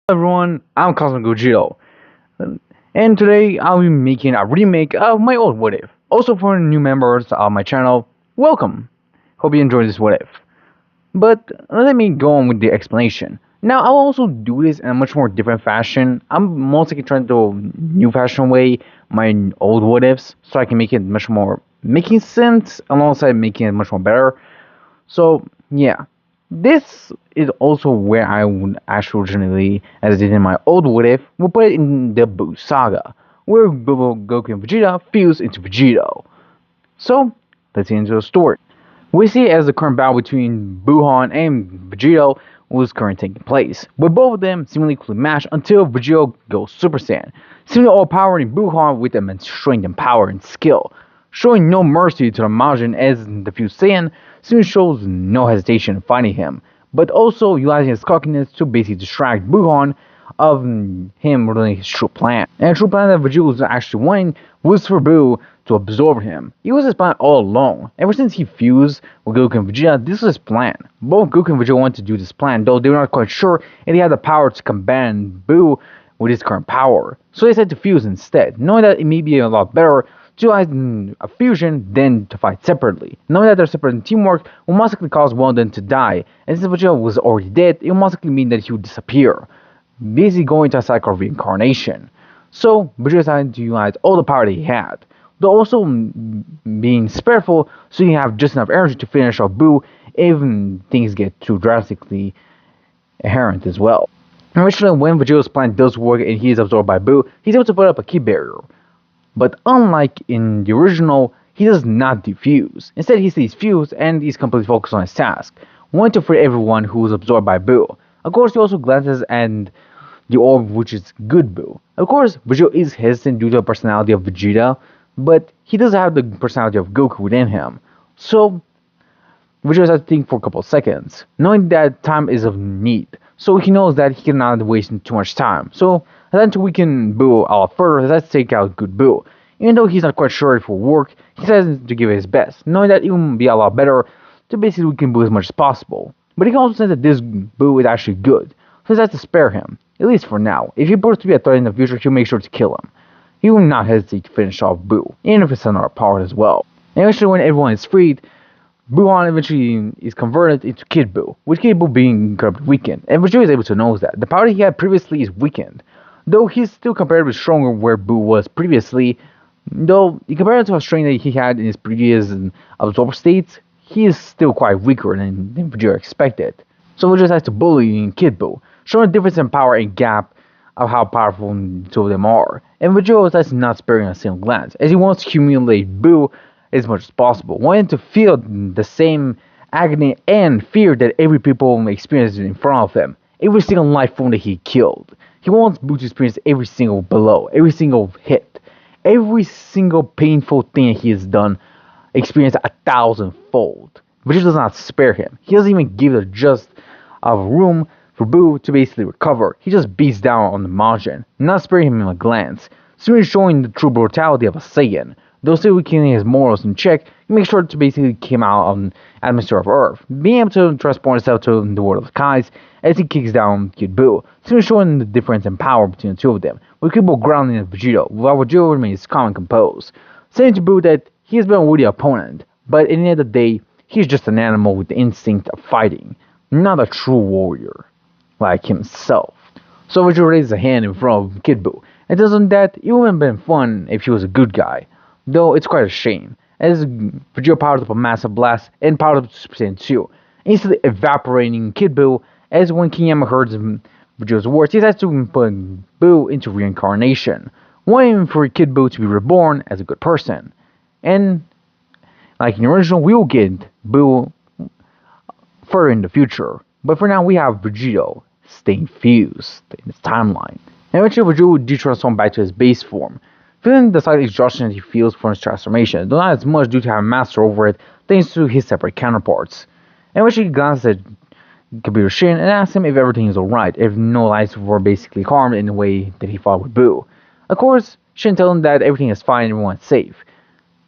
Everyone, I'm Cosmic Vegito, and today I'll be making a remake of my old What If. Also, for new members of my channel, welcome. Hope you enjoy this What If. But let me go on with the explanation. Now, I'll also do this in a much more different fashion. I'm mostly trying to do a new fashion way my old What Ifs, so I can make it much more making sense alongside making it much more better. So yeah, this is also where I would actually originally, as I did in my old What If, would put it in the Boo Saga, where Goku and Vegeta fuse into Vegito. So let's get into the story. We see as the current battle between Buhan and Vegito was currently taking place, with both of them seemingly equally matched until Vegito goes Super Saiyan, seemingly overpowering Buhan with immense strength and power and skill, showing no mercy to the Majin as the fused Saiyan soon shows no hesitation in fighting him, but also utilizing his cockiness to basically distract Buhan of him revealing his true plan. And the true plan that Vegeta was actually wanting was for Buu to absorb him. It was his plan all along. Ever since he fused with Goku and Vegeta, this was his plan. Both Goku and Vegeta wanted to do this plan, though they were not quite sure if they had the power to combat Buu with his current power. So they decided to fuse instead, knowing that it may be a lot better to utilize a fusion than to fight separately. Knowing that their separate teamwork will most likely cause one of them to die, and since Vegeta was already dead, it will most likely mean that he would disappear, basically going to a cycle of reincarnation. So Vegeta decided to utilize all the power that he had, though also being spareful so you have just enough energy to finish off Buu if things get too drastically inherent as well. Originally, when Vegeta's plan does work and he is absorbed by Buu, he's able to put up a key barrier. But unlike in the original, he does not defuse. Instead, he stays fused and he's completely focused on his task, wanting to free everyone who is absorbed by Buu. Of course, he also glances at the orb, which is good Buu. Of course, Vegeta is hesitant due to the personality of Vegeta, but he does have the personality of Goku within him. So, Vegeta has to think for a couple of seconds, knowing that time is of need. So he knows that he cannot waste too much time. So, to weaken Buu a lot further, he decides to take out good Buu. Even though he's not quite sure if it will work, he decides to give it his best, knowing that it will be a lot better to basically weaken Buu as much as possible. But he can also sense that this Buu is actually good, so he decides to spare him, at least for now. If he proves to be a threat in the future, he'll make sure to kill him. He will not hesitate to finish off Buu, even if it's another part as well. And eventually, when everyone is freed, Buhan eventually is converted into Kid Buu, with Kid Buu being incredibly weakened, and Vegeta is able to know that. The power he had previously is weakened, though he's still comparatively stronger where Buu was previously, though compared to how strength that he had in his previous absorbed states, he is still quite weaker than Vegeta expected. So Vegeta decides to bully Kid Buu, showing a difference in power and gap of how powerful the two of them are, and Vegeta decides not sparing a single glance, as he wants to humiliate Buu as much as possible, wanting to feel the same agony and fear that every people experiences in front of him, every single life form that he killed. He wants Buu to experience every single blow, every single hit, every single painful thing he has done, experience 1,000-fold. Vegeta does not spare him. He doesn't even give it just of room for Buu to basically recover. He just beats down on the Majin, not sparing him in a glance, soon showing the true brutality of a Saiyan. Though still keeping his morals in check, he makes sure to basically come out on atmosphere of Earth, being able to transport himself to the world of the skies as he kicks down Kid Buu, soon showing the difference in power between the two of them, with Kid Buu grounding at Vegito, while Vegito remains calm and composed, saying to Buu that he has been a worthy opponent, but at the end of the day, he's just an animal with the instinct of fighting, not a true warrior like himself. So Vegito raises a hand in front of Kid Buu, and tells him that it would have been fun if he was a good guy. Though it's quite a shame, as Vegeta powers up a massive blast and powers up to Super Saiyan 2, instantly evaporating Kid Buu, as when King Yama hears Vegeta's words, he decides to put Buu into reincarnation, wanting for Kid Buu to be reborn as a good person. And, like in the original, we will get Buu further in the future, but for now we have Vegito staying fused in his timeline. And eventually Vegeta will de-transform back to his base form, feeling the slight exhaustion that he feels for his transformation, though not as much due to having master over it thanks to his separate counterparts. And when she glances at Kabiru Shin and asks him if everything is alright, if no lives were basically harmed in the way that he fought with Buu. Of course, Shin tells him that everything is fine and everyone's safe.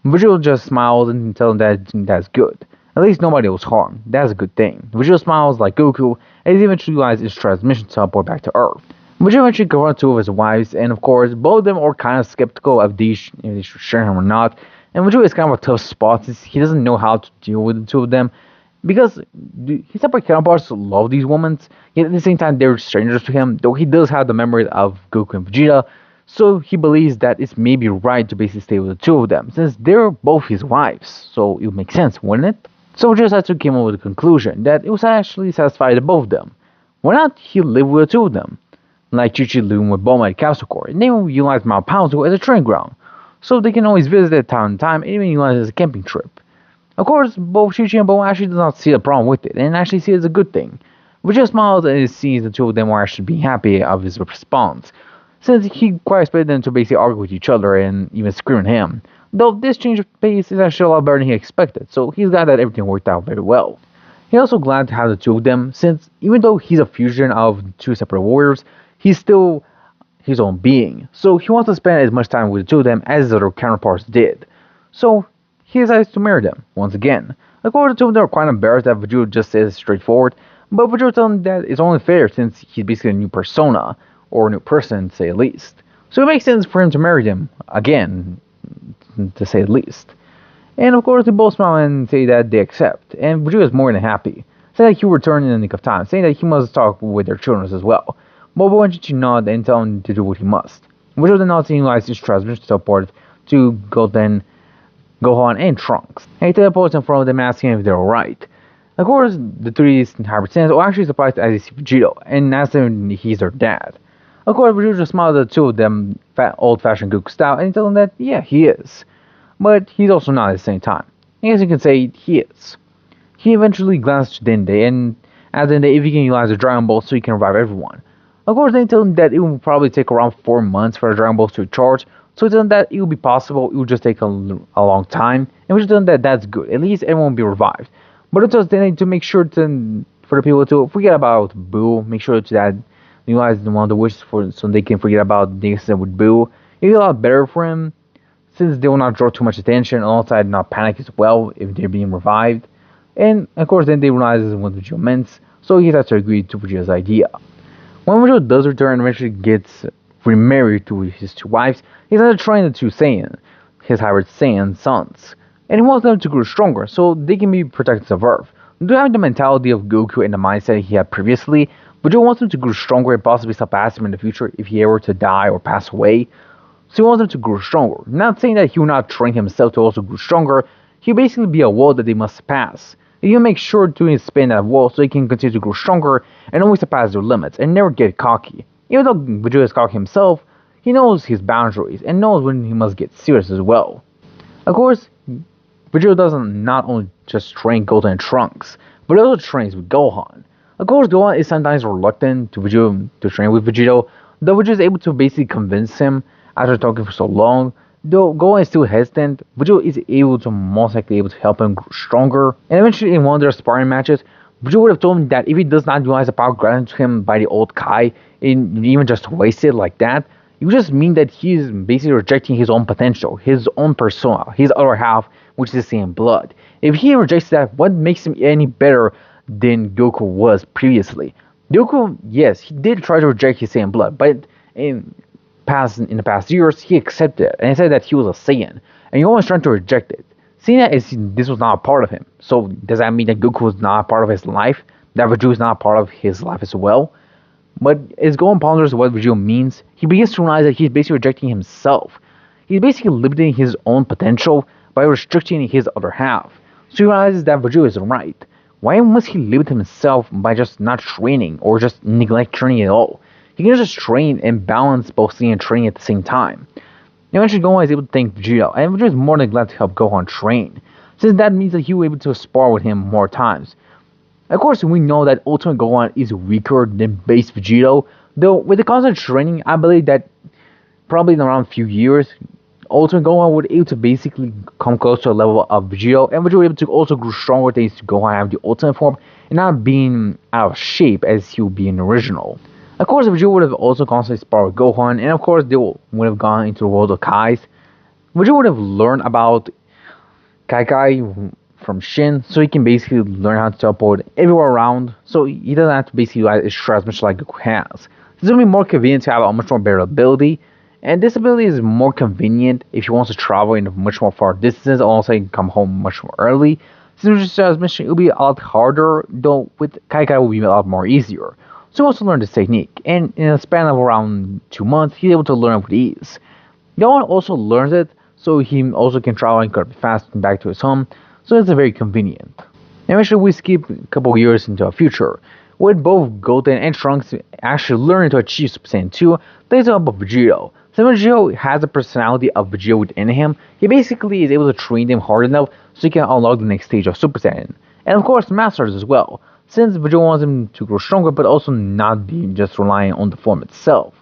Vegeta just smiles and tells him that that's good. At least nobody was harmed. That's a good thing. Vegeta smiles like Goku, and he eventually utilizes his transmission to teleport back to Earth. Vegeta eventually confronts two of his wives, and of course, both of them are kind of skeptical of if they should share him or not. And Vegeta is kind of a tough spot since he doesn't know how to deal with the two of them. Because his separate counterparts love these women, yet at the same time they're strangers to him, though he does have the memory of Goku and Vegeta, so he believes that it's maybe right to basically stay with the two of them, since they're both his wives, so it would make sense, wouldn't it? So Vegeta Satsu came up with the conclusion that it was actually satisfied to both of them. Why not he live with the two of them? Like Chi Chi living with Bulma at Capsule Corps, and they will utilize Mount Pounds as a training ground, so they can always visit it time to time and even utilize it as a camping trip. Of course, both Chi Chi and Bulma actually does not see a problem with it, and actually see it as a good thing. Vegeta smiles and sees the two of them are actually being happy of his response, since he quite expected them to basically argue with each other and even scream at him. Though this change of pace is actually a lot better than he expected, so he's glad that everything worked out very well. He's also glad to have the two of them, since even though he's a fusion of two separate warriors, he's still his own being. So he wants to spend as much time with the two of them as his other counterparts did. So he decides to marry them once again. Of course, the two of them are quite embarrassed that Vegeta just says straightforward, but Vegeta tells them that it's only fair since he's basically a new persona, or a new person, to say the least. So it makes sense for him to marry them again, to say the least. And of course, they both smile and say that they accept, and Vegeta is more than happy, saying that he will return in the nick of time, saying that he must talk with their children as well. Boba wants to nod and tell him to do what he must. Vegeta then nods and utilizes his transmission to teleport to Gohan, and Trunks. And he teleports in front of them asking if they're alright. Of course, the three hybrid Saiyans are actually surprised as they see Vegito, and ask him if he's their dad. Of course, Vegeta just smiles at the two of them, old-fashioned Goku style, and tells them that, yeah, he is. But he's also not at the same time. I guess you can say he is. He eventually glances to Dende and asks Dende if he can utilize the Dragon Ball so he can revive everyone. Of course, they tell him that it will probably take around 4 months for the Dragon Balls to charge, so he tells them that it will be possible, it will just take a long time, and we just tell them that that's good, at least everyone will be revived. But it tells Dende to make sure for the people to forget about Boo, make sure that utilize one of the wishes so they can forget about the incident with Boo. It'll be a lot better for him, since they will not draw too much attention, and also not panic as well if they're being revived. And of course, then they realize what Vegeta meant, so he has to agree to Vegeta's idea. When Vegeta does return and eventually gets remarried to his two wives, he's going to train the two Saiyan, his hybrid Saiyan sons, and he wants them to grow stronger so they can be protectors of Earth. They have the mentality of Goku and the mindset he had previously, Vegeta wants them to grow stronger and possibly surpass him in the future if he ever to die or pass away. So he wants them to grow stronger. Not saying that he will not train himself to also grow stronger, he'll basically be a wall that they must pass. And he'll make sure to expand that wall so he can continue to grow stronger and always surpass their limits and never get cocky. Even though Vegeta is cocky himself, he knows his boundaries and knows when he must get serious as well. Of course, Vegeta doesn't not only just train Goten and Trunks, but also trains with Gohan. Of course, Gohan is sometimes reluctant to train with Vegito, though Vegeta is able to basically convince him after talking for so long. Though Gohan is still hesitant, Vegito is able to most likely able to help him grow stronger. And eventually in one of their sparring matches, Vegito would have told him that if he does not utilize the power granted to him by the old Kai, and even just waste it like that, it would just mean that he is basically rejecting his own potential, his own persona, his other half, which is the same blood. If he rejects that, what makes him any better than Goku was previously? Goku, yes, he did try to reject his same blood, but in the past years, he accepted it, and he said that he was a Saiyan, and he always trying to reject it. Seeing that this was not a part of him, so does that mean that Goku was not a part of his life? That Vegeta is not a part of his life as well? But as Gohan ponders what Vegeta means, he begins to realize that he's basically rejecting himself. He's basically limiting his own potential by restricting his other half. So he realizes that Vegeta is right. Why must he limit himself by just not training or just neglect training at all? He can just train and balance both Saiyan and training at the same time. Eventually, Gohan is able to thank Vegeta, and Vegeta is more than glad to help Gohan train, since that means that he will be able to spar with him more times. Of course, we know that Ultimate Gohan is weaker than base Vegito, though with the constant training, I believe that probably in around a few years, Ultimate Gohan would be able to basically come close to a level of Vegito, and Vegeta would be able to also grow stronger thanks to Gohan having the Ultimate form, and not being out of shape as he would be in the original. Of course, Vegeta would have also constantly sparred with Gohan, and of course, they would have gone into the world of Kais. Vegeta would have learned about Kai from Shin, so he can basically learn how to teleport everywhere around, so he doesn't have to basically utilize his transmission like Goku has. This will be more convenient to have a much more better ability, and this ability is more convenient if he wants to travel in a much more far distance, also he can come home much more early. Since just as mentioned, it will be a lot harder, though with Kai Kai it will be a lot more easier. So he wants to learn this technique, and in a span of around 2 months, he's able to learn it with ease. Gohan also learns it, so he also can travel incredibly fast back to his home, so it's very convenient. Eventually, we skip a couple years into the future, with both Goten and Trunks actually learning to achieve Super Saiyan 2 thanks to the help of Vegito. Since Vegito has the personality of Vegito within him, he basically is able to train them hard enough so he can unlock the next stage of Super Saiyan. And of course, Masters as well, since Vegito wants him to grow stronger but also not be just relying on the form itself.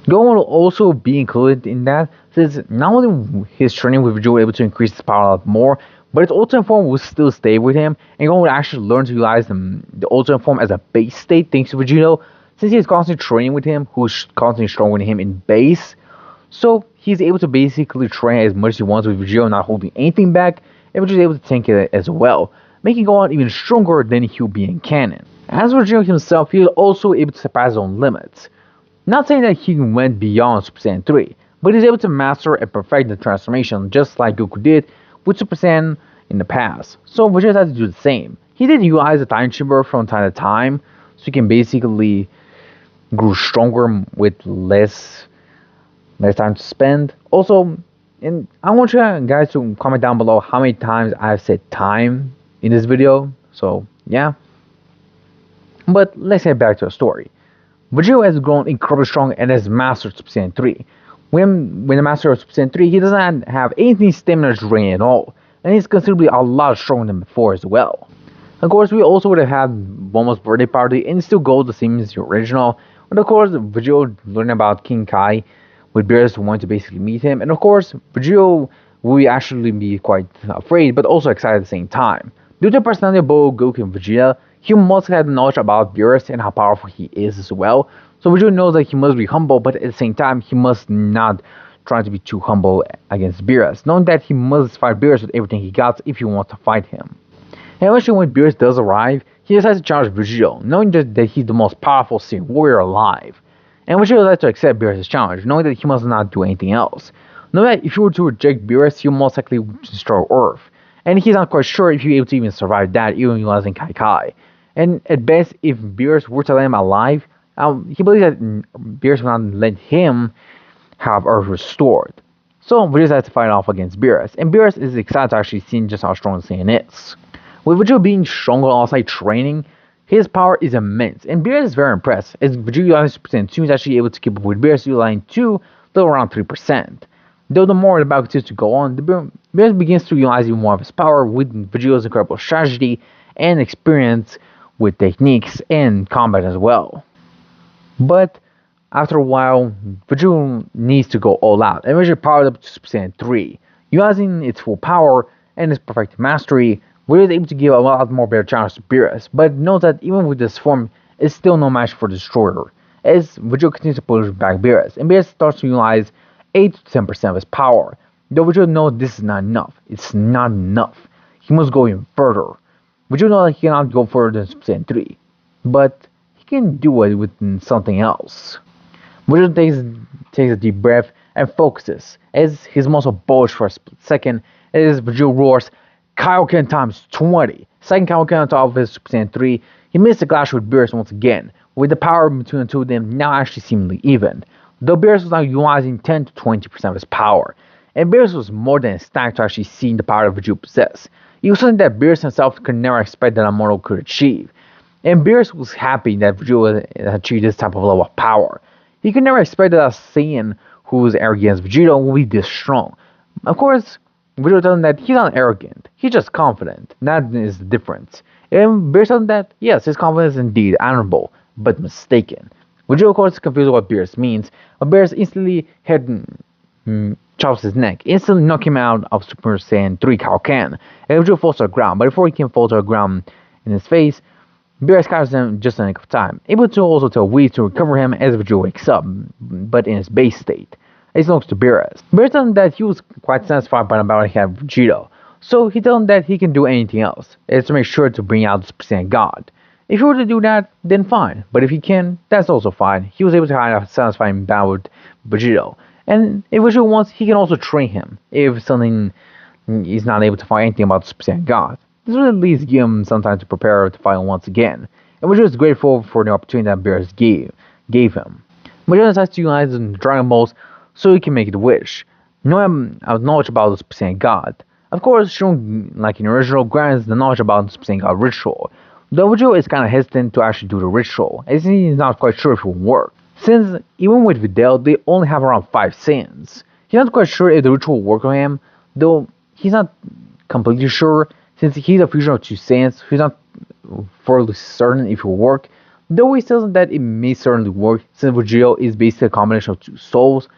Gohan will also be included in that, since not only his training with Vegito able to increase his power a lot more, but its ultimate form will still stay with him, and Gohan will actually learn to utilize the ultimate form as a base state thanks to Vegito, since he is constantly training with him, who's constantly stronger than him in base. So he's able to basically train as much as he wants with Vegito, not holding anything back, and Vegito is able to tank it as well, making Gohan even stronger than he'll be in canon. As for Vegito himself, he is also able to surpass his own limits. Not saying that he went beyond Super Saiyan 3, but he's able to master and perfect the transformation just like Goku did with Super Saiyan in the past. So Vegeta has to do the same. He did utilize the time chamber from time to time, so he can basically grow stronger with less time to spend. Also, and I want you guys to comment down below how many times I've said time in this video. So yeah. But let's get back to the story. Vegito has grown incredibly strong and has mastered Super Saiyan 3. When the master of Super Saiyan 3, he doesn't have anything stamina drain at all, and he's considerably a lot stronger than before as well. Of course, we also would have had Momo's birthday party and still go the same as the original, but of course, Vegito learning about King Kai with Beerus wanting to basically meet him, and of course, Vegito will actually be quite afraid, but also excited at the same time. Due to the personality of both Goku and Vegeta, he must have knowledge about Beerus and how powerful he is as well. So Vegeta knows that he must be humble, but at the same time, he must not try to be too humble against Beerus, knowing that he must fight Beerus with everything he got if he wants to fight him. And eventually, when Beerus does arrive, he decides to challenge Vegito, knowing that he's the most powerful Saiyan warrior alive. And Vegito decides to accept Beerus' challenge, knowing that he must not do anything else. Knowing that if he were to reject Beerus, he'll most likely destroy Earth. And he's not quite sure if he'll be able to even survive that, even utilizing Kai Kai. And at best, if Beerus were to let him alive, he believes that Beerus will not let him have Earth restored. So Vegeta decides to fight off against Beerus, and Beerus is excited to actually see just how strong the Saiyan is. With Vegeta being stronger outside training, his power is immense, and Beerus is very impressed, as Vegeta utilizing Super Saiyan 2 is actually able to keep up with Beerus utilizing 2 to around 3%. Though the more the battle continues to go on, Beerus begins to utilize even more of his power with Vegeta's incredible strategy and experience with techniques and combat as well. But after a while, Vegeta needs to go all out, and Vegeta powered up to Super Saiyan 3. Utilizing its full power and its perfect mastery, Vegeta is able to give a lot more better challenge to Beerus, but note that even with this form, it's still no match for the Destroyer, as Vegeta continues to push back Beerus, and Beerus starts to utilize 8 to 10% of his power. Though Vegeta knows this is not enough, it's not enough. He must go even further. Vegeta knows that he cannot go further than Super Saiyan 3, but he can do it with something else. Vegeta takes a deep breath and focuses, as his muscle bulges for a split second, as Vegeta roars, Kaioken times 20. Second Kaioken on top of his Super Saiyan 3, he missed the clash with Beerus once again, with the power between the two of them now actually seemingly even. Though Beerus was now utilizing 10 to 20% of his power, and Beerus was more than stacked to actually see the power that Vegeta possessed. It was something that Beerus himself could never expect that a mortal could achieve. And Beerus was happy that Vegeta had achieved this type of level of power. He could never expect that a Saiyan who was arrogant as Vegeta would be this strong. Of course, Vegeta tells him that he's not arrogant, he's just confident. That is the difference. And Beerus tells him that, yes, his confidence is indeed honorable, but mistaken. Vegeta, of course, is confused what Beerus means, but Beerus instantly chops his neck, instantly knocking him out of Super Saiyan 3 Kaioken, and Vegeta falls to the ground, but before he can fall to the ground in his face, Beerus catches him just in the nick of time, able to also tell Whis to recover him as Vegeta wakes up, but in his base state. He looks to Beerus. Beerus tells him that he was quite satisfied by the battle he had with Vegito, so he tells him that he can do anything else. It's to make sure to bring out the Super Saiyan God. If he were to do that, then fine. But if he can, that's also fine. He was able to have a satisfying battle with Vegito. And if Vegito wants, he can also train him if something he's not able to find anything about the Super Saiyan God. This would at least give him some time to prepare to fight once again. And Vegito is grateful for the opportunity that Beerus gave him. Vegito decides to utilize the Dragon Balls so he can make the wish. Knowing knowledge about the Super Saiyan God. Of course, shown like in the original, grants the knowledge about the Super Saiyan God ritual. Though Vegito is kind of hesitant to actually do the ritual, as he's not quite sure if it will work. Since even with Videl, they only have around 5 Saiyans. He's not quite sure if the ritual will work on him, though he's not completely sure, since he's a fusion of 2 Saiyans, he's not fully certain if it will work, though he tells that it may certainly work, since Vegito is basically a combination of 2 souls,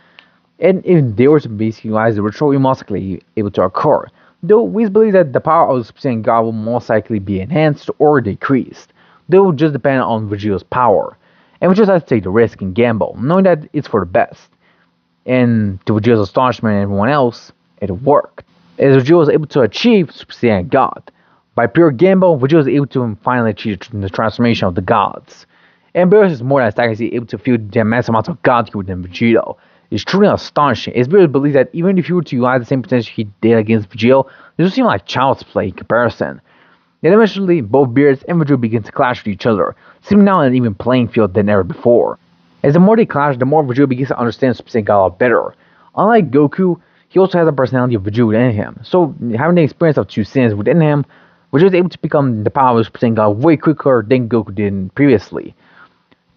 and if they were to basically utilize the ritual, it most likely be able to occur. Though we believe that the power of the Super Saiyan God will most likely be enhanced or decreased, though it will just depend on Vegito's power. And we just have to take the risk and gamble, knowing that it's for the best. And to Vegito's astonishment and everyone else, it worked. As Vegito was able to achieve Super Saiyan God. By pure gamble, Vegito was able to finally achieve the transformation of the gods. And Beerus is more than staggering able to feel the immense amount of God within Vegito. It's truly astonishing. It's Beerus believes that even if he were to utilize the same potential he did against Vegito, this would seem like child's play in comparison. Then eventually, both Beerus and Vegito begin to clash with each other, seeming now on an even playing field than ever before. As the more they clash, the more Vegito begins to understand Super Saiyan God a lot better. Unlike Goku, he also has the personality of Vegito within him, so having the experience of 2 Saiyans within him, Vegito is able to become the power of Super Saiyan God way quicker than Goku did previously.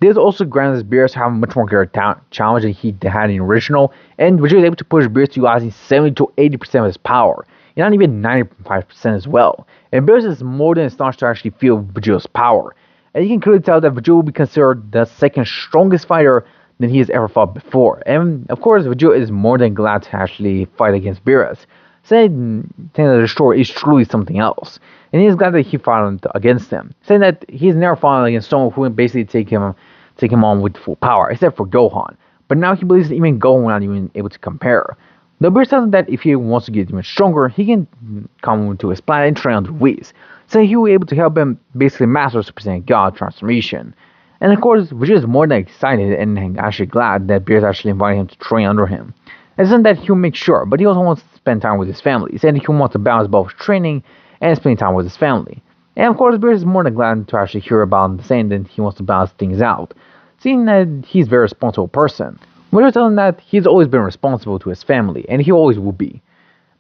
This also grants Beerus have a much more greater challenge than he had in the original, and Vegito is able to push Beerus to utilizing 70 to 80% of his power, and not even 95% as well. And Beerus is more than astonished to actually feel Vegito's power, and you can clearly tell that Vegito will be considered the second strongest fighter than he has ever fought before. And of course, Vegito is more than glad to actually fight against Beerus, saying that the story is truly something else. And he's glad that he fought against him, saying that he's never fought against someone who would basically take him on with full power, except for Gohan. But now he believes that even Gohan will not even able to compare. Though Beerus tells him that if he wants to get even stronger, he can come to his planet and train under Whis, saying he will be able to help him basically master Super Saiyan God transformation. And of course, Vegeta is more than excited and actually glad that Beerus actually invited him to train under him. And saying that he'll make sure, but he also wants to spend time with his family, saying that he wants to balance both training and spending time with his family. And of course, Beerus is more than glad to actually hear about him saying that he wants to balance things out, seeing that he's a very responsible person. Vegeta telling him that he's always been responsible to his family, and he always will be.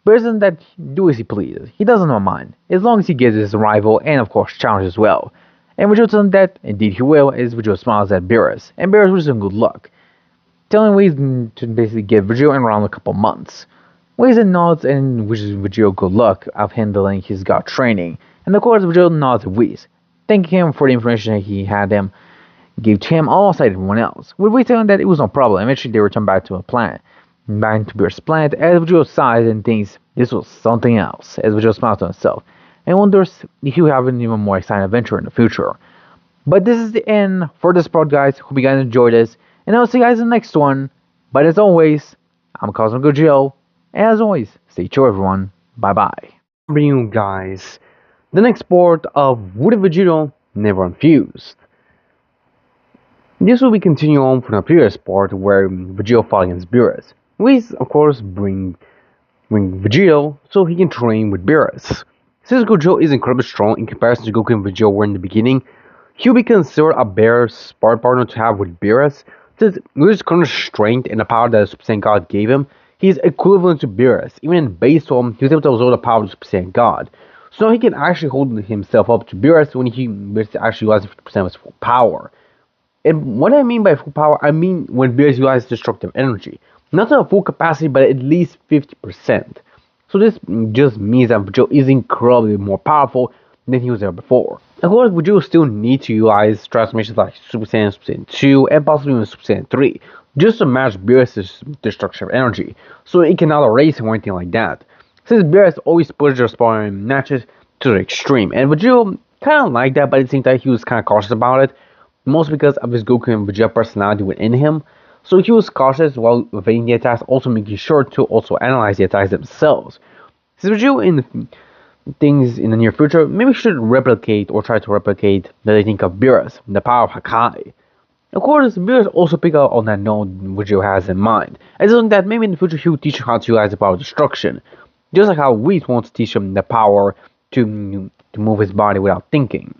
Beerus says that do as he pleases. He doesn't mind, as long as he gets his rival and of course challenge as well. And Vegeta tells him that indeed he will, as Vegeta smiles at Beerus, and Beerus wishes him good luck, telling ways to basically give Vegeta in around a couple months. Ways and nods and wishes Vegeta good luck of handling his God training, and of course Vegeta nods at Whis, thanking him for the information that he had him gave to him alongside everyone else, with Whis telling that it was no problem. Eventually they returned back to a planet, back to Beerus' planet, as Vegeta sighs and thinks this was something else, as Vegeta smiles to himself, and wonders if he'll have an even more exciting adventure in the future. But this is the end for this part, guys. Hope you guys enjoyed this, and I'll see you guys in the next one. But as always, I'm Cosmic Vegito, and as always, stay chill everyone. Bye bye. For you guys, the next part of What If Vegito Never Unfused. This will be continuing on from the previous part where Vegito fought against Beerus. We of course bring Vegito so he can train with Beerus. Since Gojo is incredibly strong in comparison to Goku and Vegito were in the beginning, he'll be considered a better spar partner to have with Beerus, since with his current strength and the power that the Super Saiyan God gave him, he is equivalent to Beerus. Even in base form, he was able to absorb the power of the Super Saiyan God. So now he can actually hold himself up to Beerus when he actually utilizes 50% of his full power. And what I mean by full power, I mean when Beerus utilizes destructive energy. Not to a full capacity, but at least 50%. So this just means that Vegito is incredibly more powerful than he was there before. Of course, Vegito still needs to utilize transformations like Super Saiyan, Super Saiyan 2, and possibly even Super Saiyan 3, just to match Beerus' destructive energy, so it cannot erase him or anything like that. Since Beerus always pushes their sparring matches to the extreme, and Vegito kind of liked that, but at the same time he was kind of cautious about it, mostly because of his Goku and Vegeta personality within him. So he was cautious while evading the attacks, also making sure to also analyze the attacks themselves. Since Vegito things in the near future, maybe we should replicate or try to replicate the technique of Beerus, the power of Hakai. Of course, Beerus also pick up on that note Vegito has in mind, and something that maybe in the future he will teach him how to utilize the power of destruction, just like how Whis wants to teach him the power to move his body without thinking.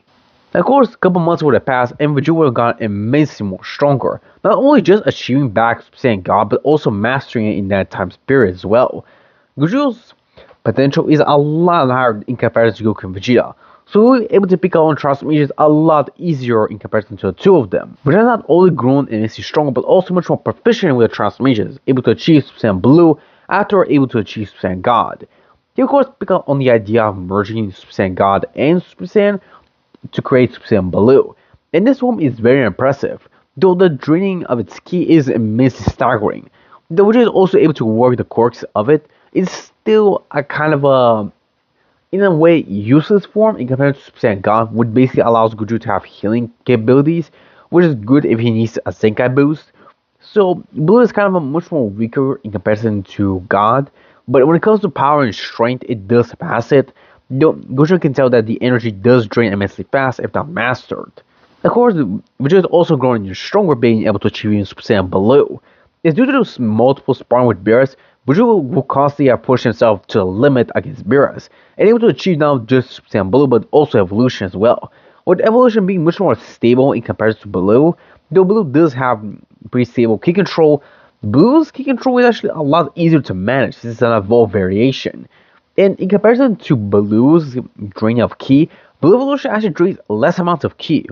Of course, a couple months would have passed, and Vegeta would have gotten immensely more stronger, not only just achieving back Saiyan God, but also mastering it in that time period as well. Vegeta's potential is a lot higher in comparison to Goku and Vegeta, so we were able to pick up on transformations a lot easier in comparison to the two of them. Vegeta not only grown immensely stronger, but also much more proficient with the transformations, able to achieve Super Saiyan Blue after able to achieve Super Saiyan God. He of course picked up on the idea of merging Super Saiyan God and Super Saiyan to create Super Saiyan Blue, and this one is very impressive, though the draining of its ki is immensely staggering. Though Vegeta is also able to work the quirks of it, it's still a kind of a, in a way, useless form in comparison to Super Saiyan God, which basically allows Goku to have healing capabilities, which is good if he needs a Zenkai boost. So Blue is kind of a much more weaker in comparison to God, but when it comes to power and strength, it does surpass it. Though Goku can tell that the energy does drain immensely fast if not mastered. Of course, Vegeta is also growing stronger, being able to achieve Super Saiyan Blue. It's due to those multiple sparring with Beerus, Vegeta will constantly have pushed himself to the limit against Beerus, and able to achieve not just Super Saiyan Blue, but also Evolution as well. With Evolution being much more stable in comparison to Blue, though Blue does have pretty stable ki control, Blue's ki control is actually a lot easier to manage since it's an evolved variation. And in comparison to Blue's drain of ki, Blue Evolution actually drains less amounts of ki.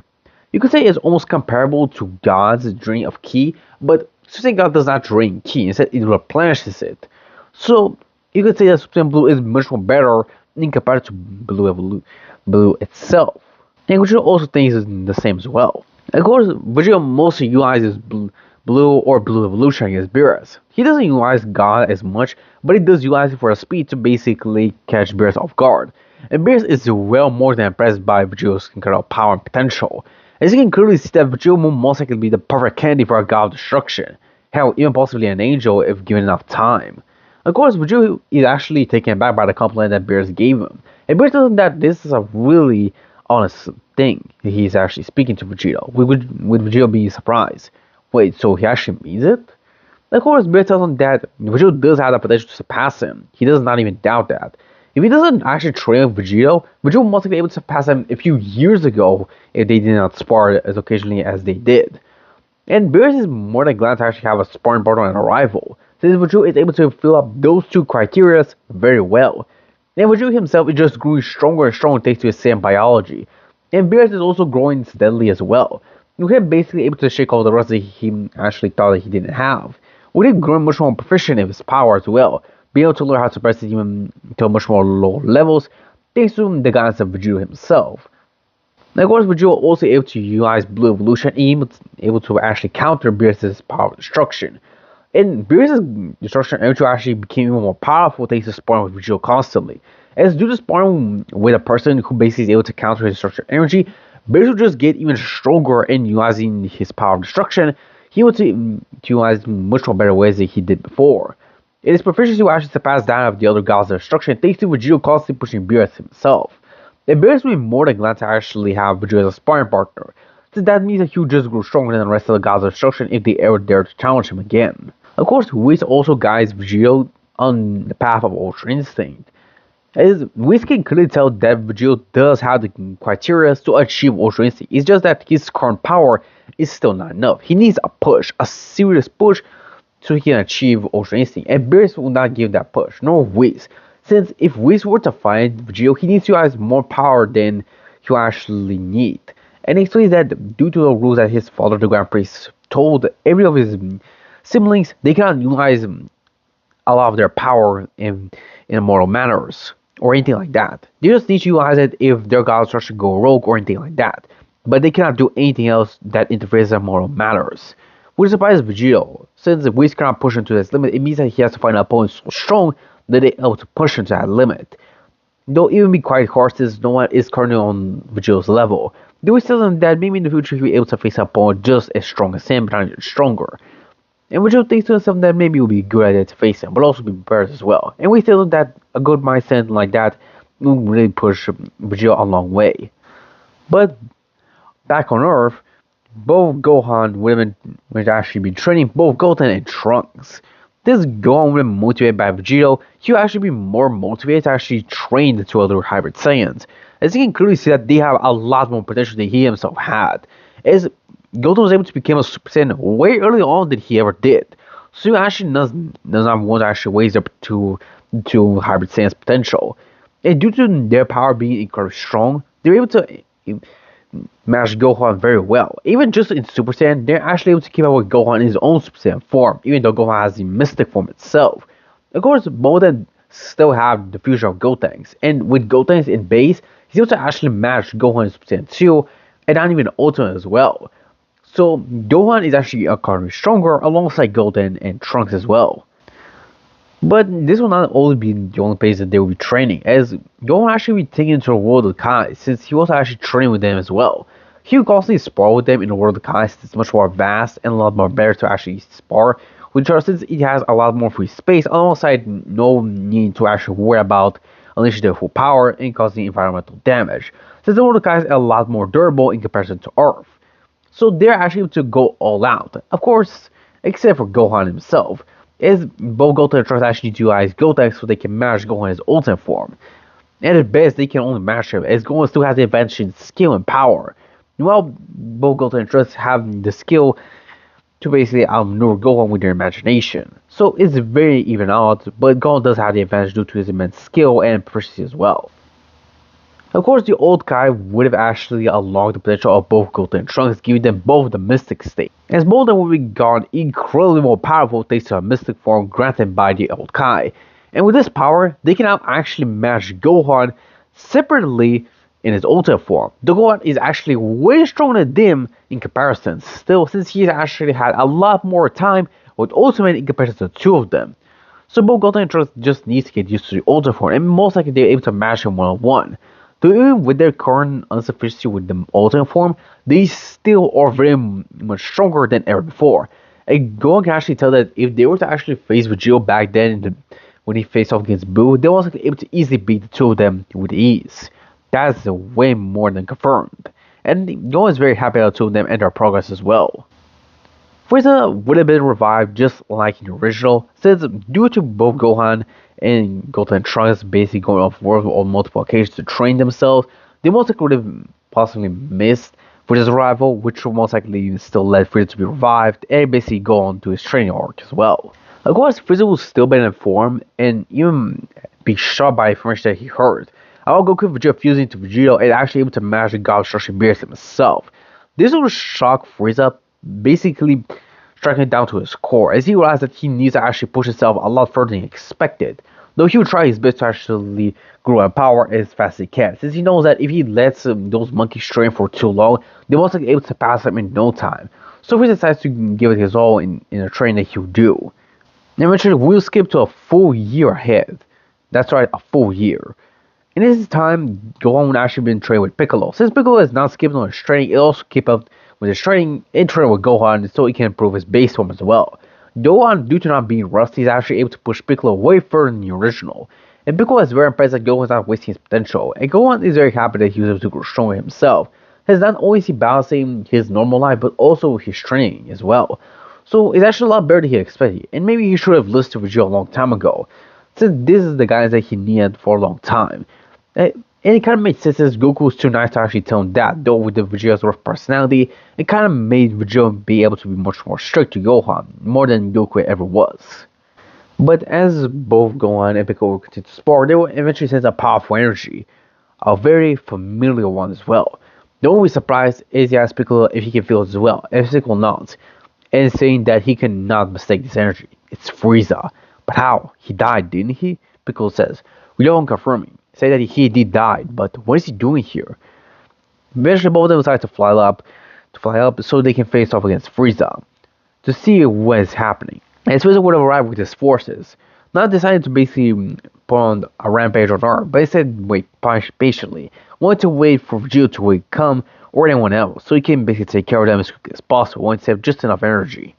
You could say it's almost comparable to God's drain of ki, but Super Saiyan God does not drain ki, instead it replenishes it. So you could say that Super Saiyan Blue is much more better in comparison to Blue itself. And Vegeta also thinks is the same as well. Of course, Vegeta mostly utilizes Blue or Blue Evolution against Beerus. He doesn't utilize God as much, but he does utilize it for a speed to basically catch Beerus off guard. And Beerus is well more than impressed by Vegeta's incredible power and potential. As you can clearly see that Vegeta will most likely be the perfect candidate for a God of Destruction. Hell, even possibly an angel if given enough time. Of course, Vegeta is actually taken aback by the compliment that Beerus gave him. And Beerus tells him that this is a really honest thing he's actually speaking to Vegeta. Would Vegeta be surprised? Wait, so he actually means it? Of course, Beerus tells him that Vegeta does have the potential to surpass him. He does not even doubt that. If he doesn't actually train with Vegito, Vegeta must be able to surpass him a few years ago if they did not spar as occasionally as they did. And Beerus is more than glad to actually have a sparring partner on arrival, since Vegeta is able to fill up those two criteria very well. And Vegeta himself is just growing stronger and stronger thanks to his Saiyan biology. And Beerus is also growing steadily as well. With him basically able to shake all the rest that he actually thought that he didn't have. With him growing much more proficient in his power as well, being able to learn how to suppress it even to much more low levels, thanks to the guidance of Vegeta himself. Now, of course, Vegeta also able to utilize Blue Evolution and able to actually counter Beerus' power of destruction. And Beerus' destruction eventually actually became even more powerful thanks to sparring with Vegeta constantly. As due to sparring with a person who basically is able to counter his destruction energy, Beerus will just get even stronger in utilizing his power of destruction. He will to utilize much more better ways than he did before. It is proficiency will actually surpass that of the other gods of destruction thanks to Vegeta constantly pushing Beerus himself. And Beerus will be more than glad to actually have Vegeta as a sparring partner, since that means that he will just grow stronger than the rest of the gods of destruction if they ever dare to challenge him again. Of course, Whis also guides Vegeta on the path of Ultra Instinct. As Whis can clearly tell that Vegeta does have the criteria to achieve Ultra Instinct, it's just that his current power is still not enough. He needs a push, a serious push, so he can achieve Ultra Instinct, and Beerus will not give that push, nor Whis. Since if Whis were to fight Vegeta, he needs to have more power than he will actually need. And he explains that due to the rules that his father, the Grand Priest, told every of his siblings, they cannot utilize a lot of their power in immoral manners or anything like that. They just need to utilize it if their gods start to go rogue or anything like that. But they cannot do anything else that interferes with moral matters. Which surprises Vegito, since if Whis cannot push him to this limit, it means that he has to find an opponent so strong that they're able to push him to that limit. Though even be quite harsh since no one is currently on Vegito's level, they will tell them that maybe in the future he'll be able to face an opponent just as strong as him, but not stronger. And Vegito thinks to himself that maybe it would be a good idea to face him, but also be prepared as well. And we tell them that a good mindset like that will really push Vegito a long way. But back on Earth, both Gohan would actually be training both Goten and Trunks. This Gohan would be motivated by Vegito, he would actually be more motivated to actually train the two other hybrid Saiyans. As you can clearly see that they have a lot more potential than he himself had. As Goten was able to become a Super Saiyan way earlier on than he ever did. So he actually does not want to actually raise up to hybrid Saiyan's potential. And due to their power being incredibly strong, they're able to match Gohan very well. Even just in Super Saiyan, they're actually able to keep up with Gohan in his own Super Saiyan form, even though Gohan has the Mystic form itself. Of course, both of them still have the fusion of Gotenks, and with Gotenks in base, he's able to actually match Gohan in Super Saiyan 2, and not even Ultimate as well. So Gohan is actually currently stronger alongside Goten and Trunks as well. But this will not only be the only place that they will be training, as Gohan actually be taken into the world of Kai, since he was actually training with them as well. He will constantly spar with them in the world of Kai, since it's much more vast and a lot more better to actually spar with each other, since it has a lot more free space, alongside no need to actually worry about unleashing their full power and causing environmental damage, since the world of Kai is a lot more durable in comparison to Earth. So they're actually able to go all out, of course, except for Gohan himself. Is both Goten and Trunks actually utilize Gotenks so they can match Gohan in his ultimate form. And at best, they can only match him, as Gohan still has the advantage in skill and power. While both Goten and Trunks have the skill to basically outmaneuver Gohan with their imagination. So it's very even out, but Gohan does have the advantage due to his immense skill and proficiency as well. Of course, the old Kai would have actually unlocked the potential of both Goten and Trunks, giving them both the Mystic state, as both of them would be gone incredibly more powerful thanks to a Mystic form granted by the old Kai. And with this power, they can now actually match Gohan separately in his Ultimate form. The Gohan is actually way stronger than them in comparison, still, since he actually had a lot more time with Ultimate in comparison to the two of them. So both Goten and Trunks just need to get used to the Ultimate form, and most likely they're able to match him one-on-one. Though even with their current insufficiency with the Ultimate form, they still are very much stronger than ever before. And Gohan can actually tell that if they were to actually face Vegito back then, when he faced off against Boo, they were able to easily beat the two of them with ease. That's way more than confirmed. And Gohan is very happy about the two of them and their progress as well. Frieza would have been revived just like in the original, since due to both Gohan and Goten and Trunks basically going off world on multiple occasions to train themselves, they most likely would have possibly missed Frieza's arrival, which would most likely still let Frieza to be revived and basically go on to his training arc as well. Of course, Frieza will still be informed and even be shocked by information that he heard about Goku and Vegeta fusing to Vegito and actually able to match the God Destruction Beast himself. This will shock Frieza, basically striking it down to his core, as he realized that he needs to actually push himself a lot further than he expected. Though he will try his best to actually grow in power as fast as he can, since he knows that if he lets those monkeys train for too long, they won't be able to pass him in no time. So he decides to give it his all in a training that he'll do. And eventually, we'll skip to a full year ahead. That's right, a full year. In this time, Gohan would actually been trained with Piccolo. Since Piccolo has not skipped on his training, it also keep up with his training and train with Gohan so he can improve his base form as well. Gohan, due to not being rusty, is actually able to push Piccolo way further than the original. And Piccolo is very impressed that Gohan is not wasting his potential. And Gohan is very happy that he was able to grow stronger himself. As not only is he balancing his normal life, but also his training as well. So it's actually a lot better than he expected. And maybe he should have listened to Vegito a long time ago, since this is the guys that he needed for a long time. And it kind of made sense as Goku was too nice to actually tell him that, though with the Vegito's rough personality, it kind of made Vegito be able to be much more strict to Gohan, more than Goku ever was. But as both Gohan and Piccolo continue to spar, they will eventually sense a powerful energy, a very familiar one as well. The only surprise is he asks Piccolo if he can feel it as well, and Piccolo nods, and saying that he cannot mistake this energy. It's Frieza. But how? He died, didn't he? Piccolo says. We don't confirm. Say that he did die, but what is he doing here? Eventually, both of them decide to fly up so they can face off against Frieza to see what is happening. And Frieza would have arrived with his forces, not deciding to basically put on a rampage on Earth, but instead wait patiently, wanted to wait for Vegito to come or anyone else, so he can basically take care of them as quickly as possible, wanting to have just enough energy.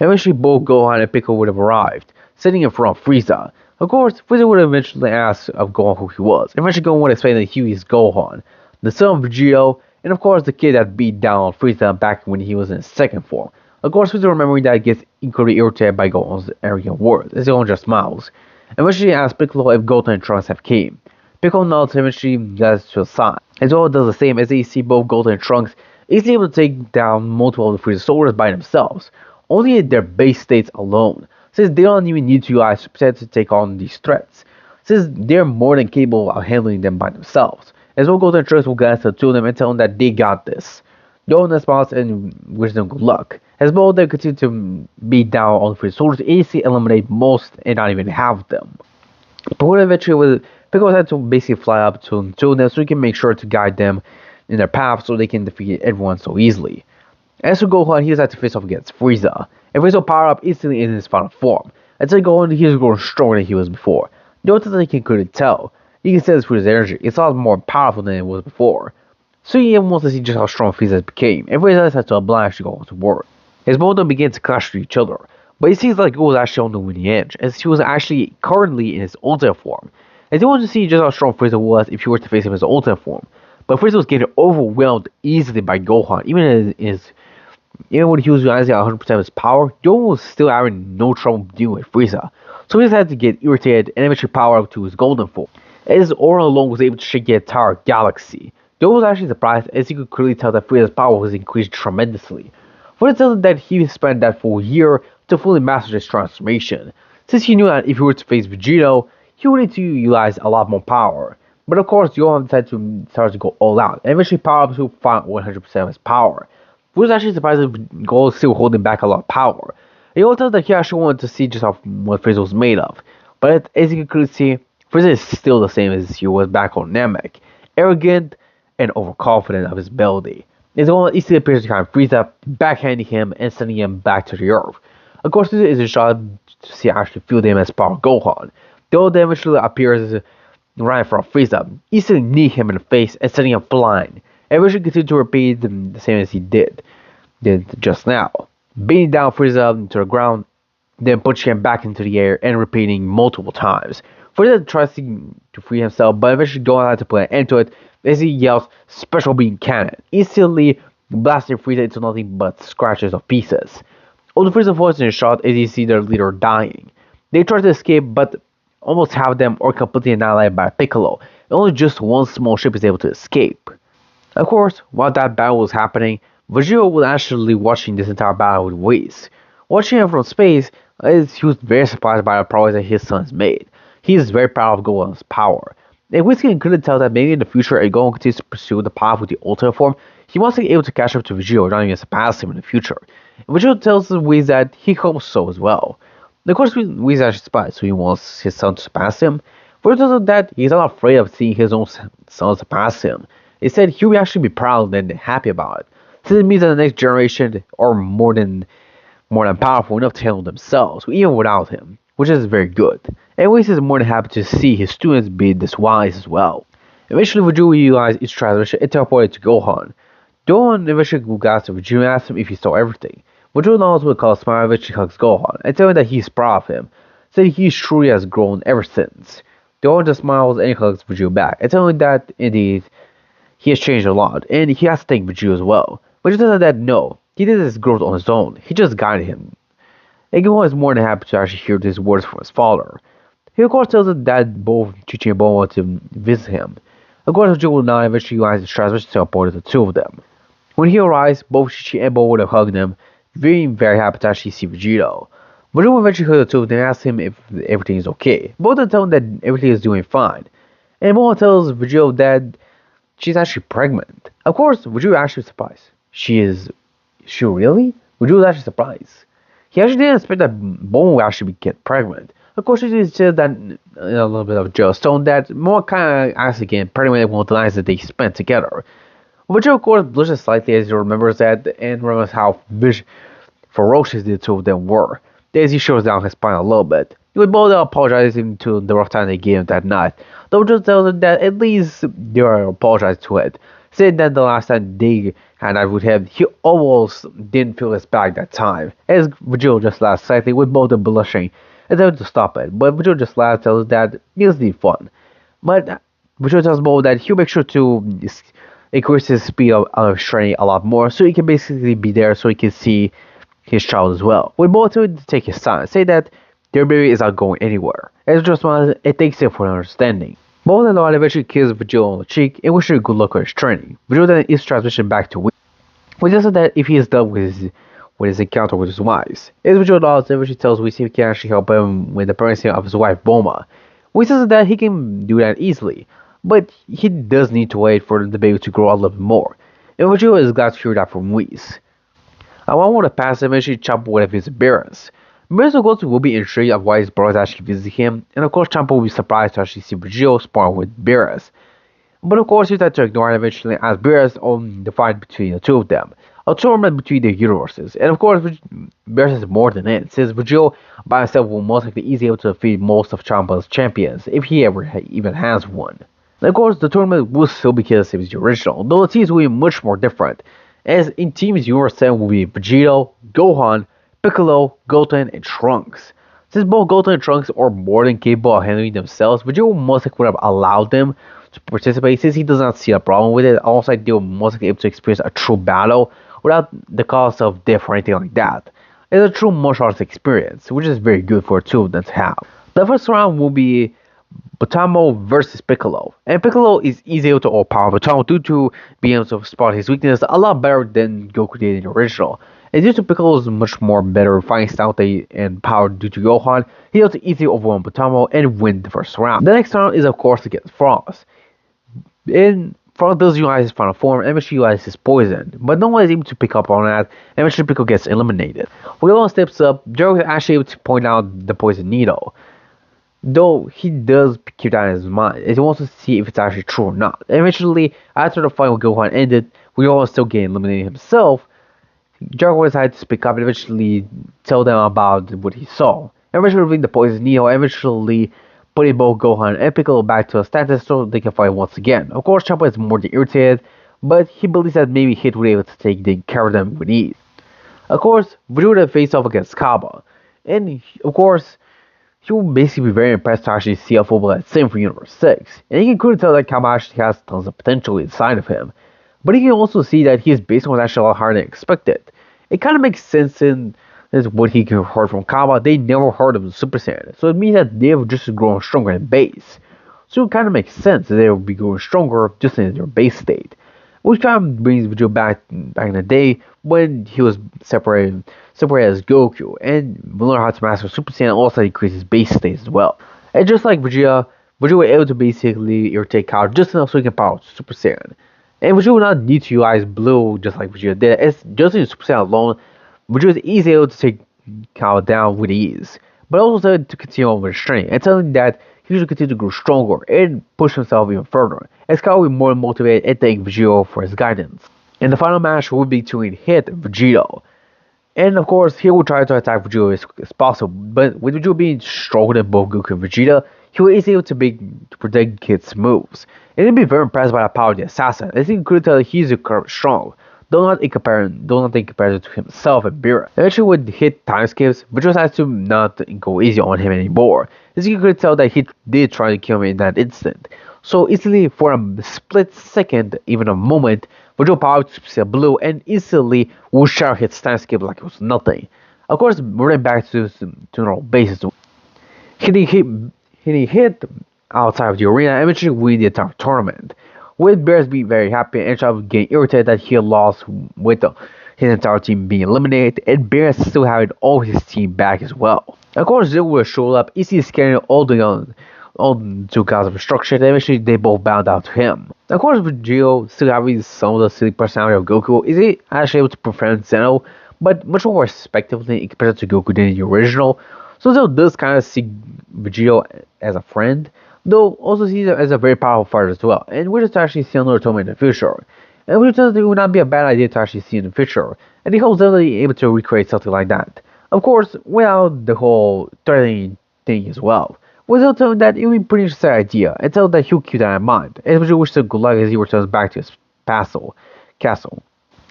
Eventually, both Gohan and Piccolo would have arrived, sitting in front of Frieza. Of course, Frieza would eventually ask of Gohan who he was. Eventually Gohan would explain that he is Gohan, the son of Vegito, and of course the kid that beat down Frieza back when he was in his second form. Of course, Frieza remembering that gets incredibly irritated by Gohan's arrogant words, as Gohan just smiles. Eventually asks Piccolo if Goten and Trunks have came. Piccolo nods and eventually gets to the side. As well does the same as they see both Goten and Trunks easily able to take down multiple of the Frieza soldiers by themselves, only in their base states alone, since they don't even need to utilize Super to take on these threats, since they're more than capable of handling them by themselves. As well, Goten and Trunks will glance to the two of them and tell them that they got this. Goten smiles and wishes them good luck. As well, they continue to beat down all the Frieza soldiers, easily eliminate most and not even have them. But what eventually was Piccolo had to basically fly up to them so he can make sure to guide them in their path so they can defeat everyone so easily. As for Gohan, he has had to face off against Frieza, and Frieza will power up instantly in his final form. Until Gohan, he is growing stronger than he was before. Notice that he couldn't tell. You can sense Frieza's energy. It's a lot more powerful than it was before. So he even wants to see just how strong Frieza became, and Frieza has to oblige Gohan to work. His both of them begin to clash with each other, but it seems like Gohan was actually on the winning edge, as he was actually currently in his ultimate form. And they wanted to see just how strong Frieza was if he were to face him in his ultimate form. But Frieza was getting overwhelmed easily by Gohan, even when he was realizing 100% of his power, Gohan was still having no trouble dealing with Frieza. So he just had to get irritated and eventually power up to his golden form. And his aura alone was able to shake the entire galaxy. Gohan was actually surprised as he could clearly tell that Frieza's power was increased tremendously. For it tells him that he spent that full year to fully master his transformation, since he knew that if he were to face Vegito, he would need to utilize a lot more power. But of course, Gohan decided to start to go all out, and eventually power up to 100% of his power. He was actually surprised that Gohan was still holding back a lot of power. He also tells that he actually wanted to see just what Frieza was made of. But as you can clearly see, Frieza is still the same as he was back on Namek, arrogant and overconfident of his ability. His Gohan easily appears to kind of Frieza, backhanding him and sending him back to the earth. Of course, this is a shot to see actually feel them as power Gohan. Though they eventually appears right in front of Frieza, easily knee him in the face and sending him flying. And we should continue to repeat the same as he did just now. Beating down Frieza to the ground, then pushing him back into the air and repeating multiple times. Frieza tries to free himself, but eventually Gohan had to put an end to it as he yells Special Beam Cannon, instantly blasting Frieza into nothing but scratches of pieces. All the Frieza forces in shot as you see their leader dying. They try to escape, but almost half of them are completely annihilated by Piccolo, and only just one small ship is able to escape. Of course, while that battle was happening, Vegito was actually watching this entire battle with Whis. Watching it from space, he was very surprised by the progress that his son has made. He is very proud of Gohan's power. And Whis can clearly tell that maybe in the future, if Gohan continues to pursue the path with the ultimate form, he wants to be able to catch up to Vegito, not even surpass him in the future. And Vegito tells Whis that he hopes so as well. And of course, Whis is actually surprised, so he wants his son to surpass him. But it turns out that he's not afraid of seeing his own son surpass him. Instead, he will actually be proud and happy about it, since it means that the next generation are more than powerful enough to handle themselves, even without him, which is very good. And Whis is more than happy to see his students be this wise as well. Eventually, Vegito will utilize each transmission and teleport it to Gohan. Gohan eventually got to Vegito and asks him if he saw everything. Vegito knows what calls smile, eventually hugs Gohan and tells him that he's proud of him, saying he truly has grown ever since. Gohan just smiles and hugs Vegito back and tells him that indeed he has changed a lot, and he has to thank Vegito as well. But he tells him that no, he did his growth on his own. He just guided him. And Gohan is more than happy to actually hear these words from his father. He of course tells him that both Chi-Chi and Bulma want to visit him. Of course, Vegito will now eventually utilize his transmission to teleport the two of them. When he arrives, both Chi-Chi and Bulma would have hugged him, being very happy to actually see Vegito. Vegito will eventually hug the two of them and ask him if everything is okay. Both of them tell him that everything is doing fine. And Bulma tells Vegito that she's actually pregnant. Of course, Vegito is actually surprised. Is she really? Vegito was actually surprised. He actually didn't expect that Bulma would actually get pregnant. Of course, she said that in a little bit of a joke, so that more kind of asks again, pretty much one of the lines that they spent together. Vegito, of course, blushes slightly as he remembers that and remembers how ferocious the two of them were. As he shows down his spine a little bit. He would both apologizing to the rough time they gave him that night. Though just tells him that at least they are apologizing to it. Saying that the last time they had that with him, he almost didn't feel his back that time. As Vegito just laughed slightly with both of them blushing and tells him to stop it. But Vegito just laughs, tells him that it's the fun. But Vegito tells Bob that he'll make sure to increase his speed of training a lot more, so he can basically be there, so he can see his child as well. We both to take his time, say that their baby is not going anywhere. It's just one, it takes it for understanding. Both and Lord eventually kisses Vegito on the cheek and wishes him good luck with his training. Vegito then is transitioned back to Whis. We just said that if he is done with his encounter with his wives. As Vegito does, eventually tells Whis he can actually help him with the pregnancy of his wife Bulma. Whis says that he can do that easily, but he does need to wait for the baby to grow a little bit more. And Vegito is glad to hear that from Whis. I want more to pass eventually Champa would have his appearance. Mirrors of course will be intrigued of why his brothers actually visit him, and of course Champa will be surprised to actually see Vegito sparring with Beerus. But of course he tried to ignore it eventually as Beerus on the fight between the two of them, a tournament between the universes, and of course Beerus is more than it, since Vegito by himself will most likely easily able to defeat most of Champa's champions, if he ever even has one. And of course the tournament will still be the same as the original, though the teams will be much more different, as in Teams Universe 7 will be Vegito, Gohan, Piccolo, Goten, and Trunks. Since both Goten and Trunks are more than capable of handling themselves, Vegito most likely would have allowed them to participate since he does not see a problem with it. Also, they will most likely able to experience a true battle without the cost of death or anything like that. It's a true martial arts experience, which is very good for two of them to have. The first round will be Botamo versus Piccolo, and Piccolo is easy to overpower Botamo due to being able to spot his weakness a lot better than Goku did in the original. And due to Piccolo's much more better fighting style and power due to Gohan, he able to easily overwhelm Botamo and win the first round. The next round is of course against Frost. And Frost does utilize his final form and eventually utilizes his poison, but no one is able to pick up on that, and eventually Piccolo gets eliminated. When Gohan steps up, Jericho is actually able to point out the poison needle. Though he does keep that in his mind, and he wants to see if it's actually true or not. Eventually, after the fight with Gohan ended, we all still get eliminated himself. Jericho decided to speak up and eventually tell them about what he saw. Eventually revealing the poison needle, eventually putting both Gohan and Piccolo back to a status so they can fight once again. Of course, Champa is more than irritated, but he believes that maybe Hit would be able to take care of them with ease. Of course, Vegeta would face off against Kaba, and of course, he will basically be very impressed to actually see a football that's same for Universe 6, and he can clearly tell that Kaba actually has tons of potential inside of him. But he can also see that his baseline was actually a lot harder than expected. It kind of makes sense in what he heard from Kaba. They never heard of the Super Saiyan, so it means that they have just grown stronger in base. So it kind of makes sense that they will be growing stronger just in their base state. Which kind of brings Vegeta back in the day when he was separated as Goku, and learn how to master Super Saiyan also increases base state as well. And just like Vegeta was able to basically irritate Kyle just enough so he can power Super Saiyan. And Vegeta would not need to utilize Blue just like Vegeta did. It's just in Super Saiyan alone, Vegeta is easily able to take Kyle down with ease. But also to continue on with his training and telling that he should continue to grow stronger and push himself even further, as Kyle will be more motivated and thank Vegito for his guidance. And the final match will be between Hit and Vegito. And of course, he will try to attack Vegito as possible, but with Vegito being stronger than both Goku and Vegeta, he will easily able to predict Hit's moves. And he'll be very impressed by the power of the assassin, as he could tell that he's strong, though not in comparison to himself and Beerus. Eventually with Hit time skips, Vegito has to not go easy on him anymore, as you could tell that he did try to kill him in that instant. So easily for a split second, even a moment, Vegito powered to Blue and instantly will shatter Hit's time skip like it was nothing. Of course, running back to normal bases, hitting Hit outside of the arena and eventually win the entire tournament. With Bears being very happy and Chavo getting irritated that he lost with his entire team being eliminated, and Bears still having all his team back as well. Of course, Zero will show up, easily scaring all the two guys of destruction, and eventually they both bow down to him. Of course, Vegito still having some of the silly personality of Goku, is he actually able to prevent Zeno, but much more respectively compared to Goku than the original. So Zeno does kind of see Vegito as a friend, though also sees him as a very powerful fighter as well, and we're just actually see another tournament in the future. And we just think it would not be a bad idea to actually see in the future, and he hopes they'll be able to recreate something like that. Of course, without the whole threatening thing as well. Without telling that it would be a pretty interesting idea, and tell that he'll keep that in mind, and Vegeta wishes him good luck as he returns back to his castle.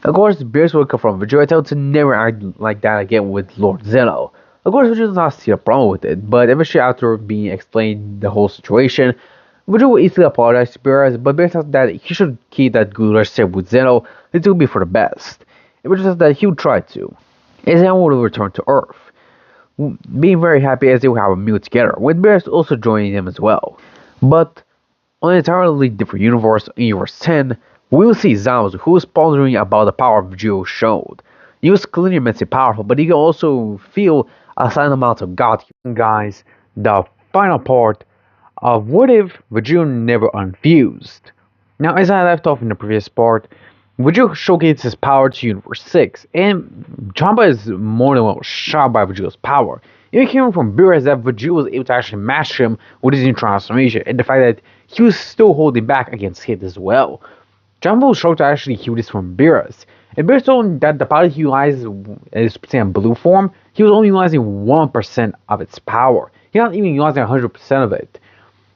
Of course, Beerus will come from Vegeta and tell him to never act like that again with Lord Zeno. Of course, Vegeta does not see a problem with it, but eventually after being explained the whole situation, Vegeta will easily apologize to Beerus, but Beerus says that he should keep that good relationship with Zeno, it will be for the best. And Vegeta says that he will try to. And Zeno will return to Earth, being very happy as they will have a meal together, with Beerus also joining them as well. But on an entirely different universe, in Universe 10, we will see Zaozu, who is pondering about the power Vegito showed. He was clearly immensely powerful, but he can also feel a silent amount of God. Guys, the final part of what if Vegito never unfused? Now, as I left off in the previous part, Vegito showcased his power to Universe 6, and Champa is more than well shocked by Vegito's power. It came from Beerus that Vegito was able to actually match him with his new transformation, and the fact that he was still holding back against Hit as well. Champa was shocked to actually hear this from Beerus, and Beerus told him that the power he utilizes is in blue form, he was only utilizing 1% of its power. He not even utilizing 100% of it.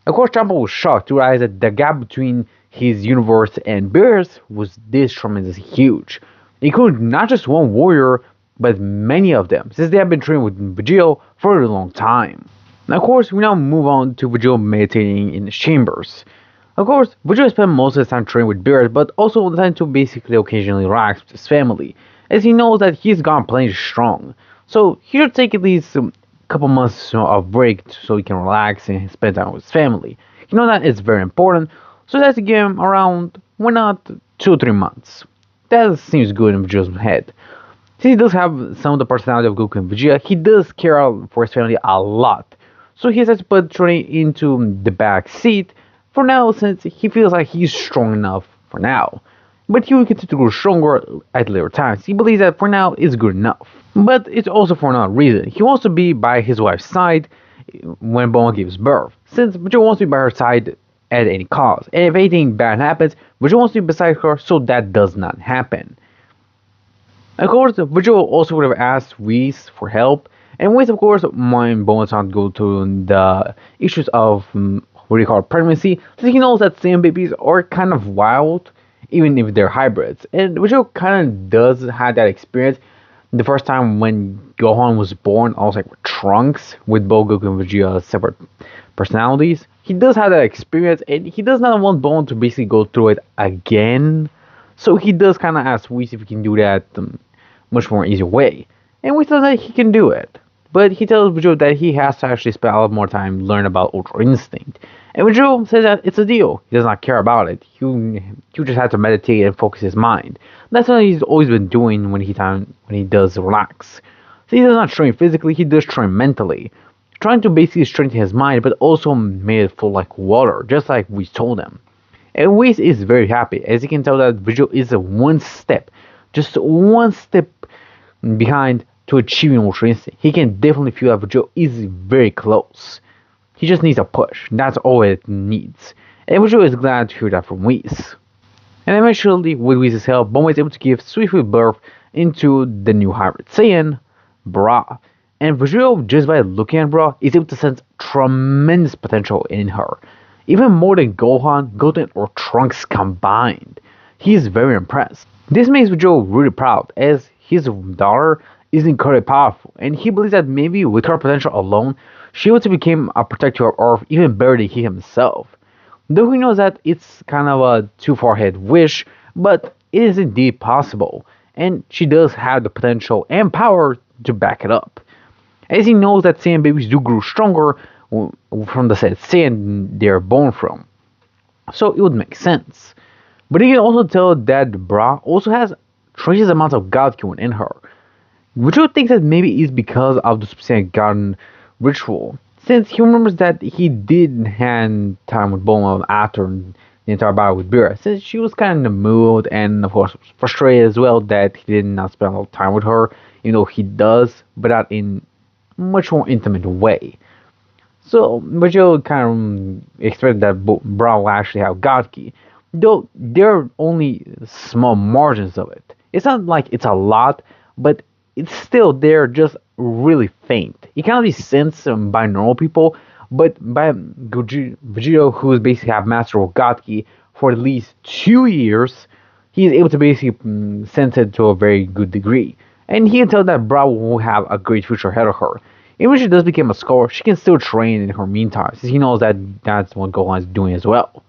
Of course, Champa was shocked to realize that the gap between his universe and Beerus was this tremendously huge. It included not just one warrior, but many of them, since they have been training with Vegito for a long time. Now, of course, we now move on to Vegito meditating in his chambers. Of course, Vegito spent most of his time training with Beerus, but also the time to basically occasionally relax with his family, as he knows that he's gone plenty strong. So he should take at least a couple months of break so he can relax and spend time with his family. You know that is very important, so that's to give him around, why not, 2 or 3 months. That seems good in Vegito's head. Since he does have some of the personality of Goku and Vegeta, he does care for his family a lot. So he has to put Trunny into the back seat for now, since he feels like he's strong enough for now. But he will continue to grow stronger at later times. He believes that for now it's good enough. But it's also for another reason. He wants to be by his wife's side when Bulma gives birth, since Vegeta wants to be by her side at any cost. And if anything bad happens, Vegeta wants to be beside her so that does not happen. Of course, Vegeta also would have asked Whis for help, and Whis, of course, when Bulma's not go to the issues of what do you call it, pregnancy, since he knows that Saiyan babies are kind of wild, even if they're hybrids. And Vegeta kind of does have that experience. The first time when Gohan was born, I was like with Trunks, with both Goku and Vegeta separate personalities. He does have that experience, and he does not want Bulma to basically go through it again. So he does kind of ask Whis if he can do that much more easier way. And we thought that he can do it. But he tells Vegeta that he has to actually spend a lot more time learn about Ultra Instinct. And Vegeta says that it's a deal. He does not care about it. He just has to meditate and focus his mind. That's what he's always been doing when he does relax. So he does not train physically, he does train mentally. Trying to basically strengthen his mind, but also made it flow like water, just like we told him. And Whis is very happy, as he can tell that Vegeta is just one step behind to achieving Ultra Instinct. He can definitely feel that Vegeta is very close. He just needs a push. That's all it needs. And Vegeta is glad to hear that from Whis. And eventually, with Whis' help, Bulma is able to give swiftly birth into the new hybrid Saiyan, Bra. And Vegeta, just by looking at Bra, is able to sense tremendous potential in her. Even more than Gohan, Goten, or Trunks combined. He is very impressed. This makes Vegeta really proud, as his daughter is incredibly powerful, and he believes that maybe with her potential alone, she would become a protector of Earth even better than he himself. Though he knows that it's kind of a too far ahead wish, but it is indeed possible, and she does have the potential and power to back it up. As he knows that Saiyan babies do grow stronger from the said Saiyan they are born from, so it would make sense. But he can also tell that Bra also has tremendous amounts of God in her. Vegeta thinks that maybe it's because of the specific garden ritual, since he remembers that he did have time with Bulma after the entire battle with Beerus, since she was kind of in the mood and of course was frustrated as well that he did not spend a lot of time with her, even though he does, but not in a much more intimate way. So Vegeta kind of expected that Bra will actually have God Ki, though there are only small margins of it. It's not like it's a lot, but it's still there, just really faint. It cannot be sensed by normal people, but by Vegito, who is basically have master of God Ki for at least 2 years, he is able to basically sense it to a very good degree. And he can tell that Bra will have a great future ahead of her. Even if she does become a scholar, she can still train in her meantime, since he knows that that's what Gohan is doing as well.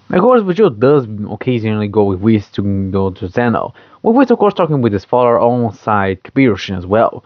Of course, Vegito does occasionally go with Whis to go to Zeno, with Whis of course talking with his father alongside Kabirushi as well.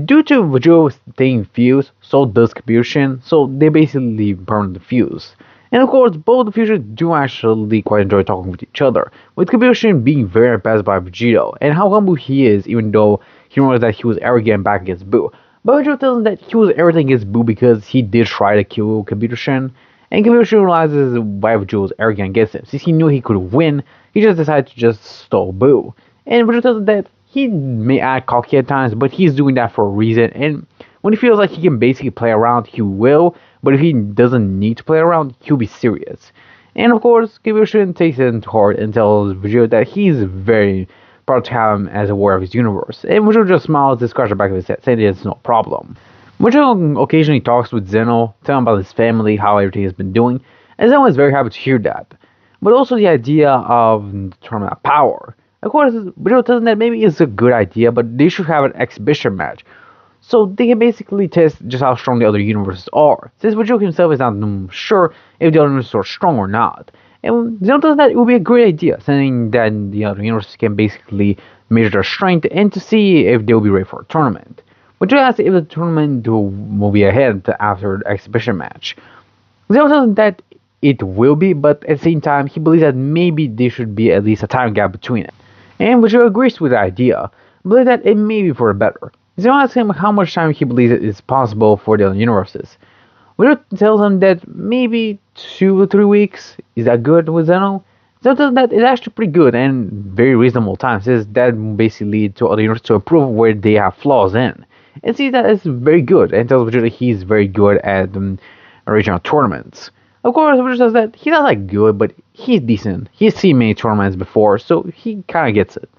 Due to Vegito staying fused, so does Kabirushi, so they basically burn the fuse. And of course, both the fusers do actually quite enjoy talking with each other, with Kabirushi being very impressed by Vegito, and how humble he is even though he knows that he was arrogant back against Boo. But Vegito tells him that he was arrogant against Boo because he did try to kill Kabirushi, and Kabirushi realizes why Vegito was arrogant against him. Since he knew he could win, he just decided to just stall Boo. And Vegito tells him that he may act cocky at times, but he's doing that for a reason, and when he feels like he can basically play around, he will, but if he doesn't need to play around, he'll be serious. And of course, Kabirushi takes it into heart and tells Vegito that he's very proud to have him as a warrior of his universe, and Vegito just smiles and scratches the back of his head, saying that it's no problem. Vegito occasionally talks with Zeno, telling him about his family, how everything has been doing, and Zeno is very happy to hear that. But also the idea of the tournament of power. Of course, Vegito tells him that maybe it's a good idea, but they should have an exhibition match, so they can basically test just how strong the other universes are, since Vegito himself is not sure if the other universes are strong or not. And Zeno tells that it would be a great idea, saying that the other universes can basically measure their strength and to see if they'll be ready for a tournament. Vegito asks if the tournament will be ahead after the exhibition match. Zeno tells him that it will be, but at the same time, he believes that maybe there should be at least a time gap between it. And Vegito agrees with the idea, believing that it may be for the better. Zeno asks him how much time he believes it is possible for the other universes. Vegito tells him that maybe 2 or 3 weeks. Is that good with Zeno? Zeno tells him that it's actually pretty good and very reasonable time, since that basically leads to other universes to improve where they have flaws in. And sees that it's very good, and tells Vegito he's very good at original tournaments. Of course, Vegito says that he's not like good, but he's decent. He's seen many tournaments before, so he kind of gets it.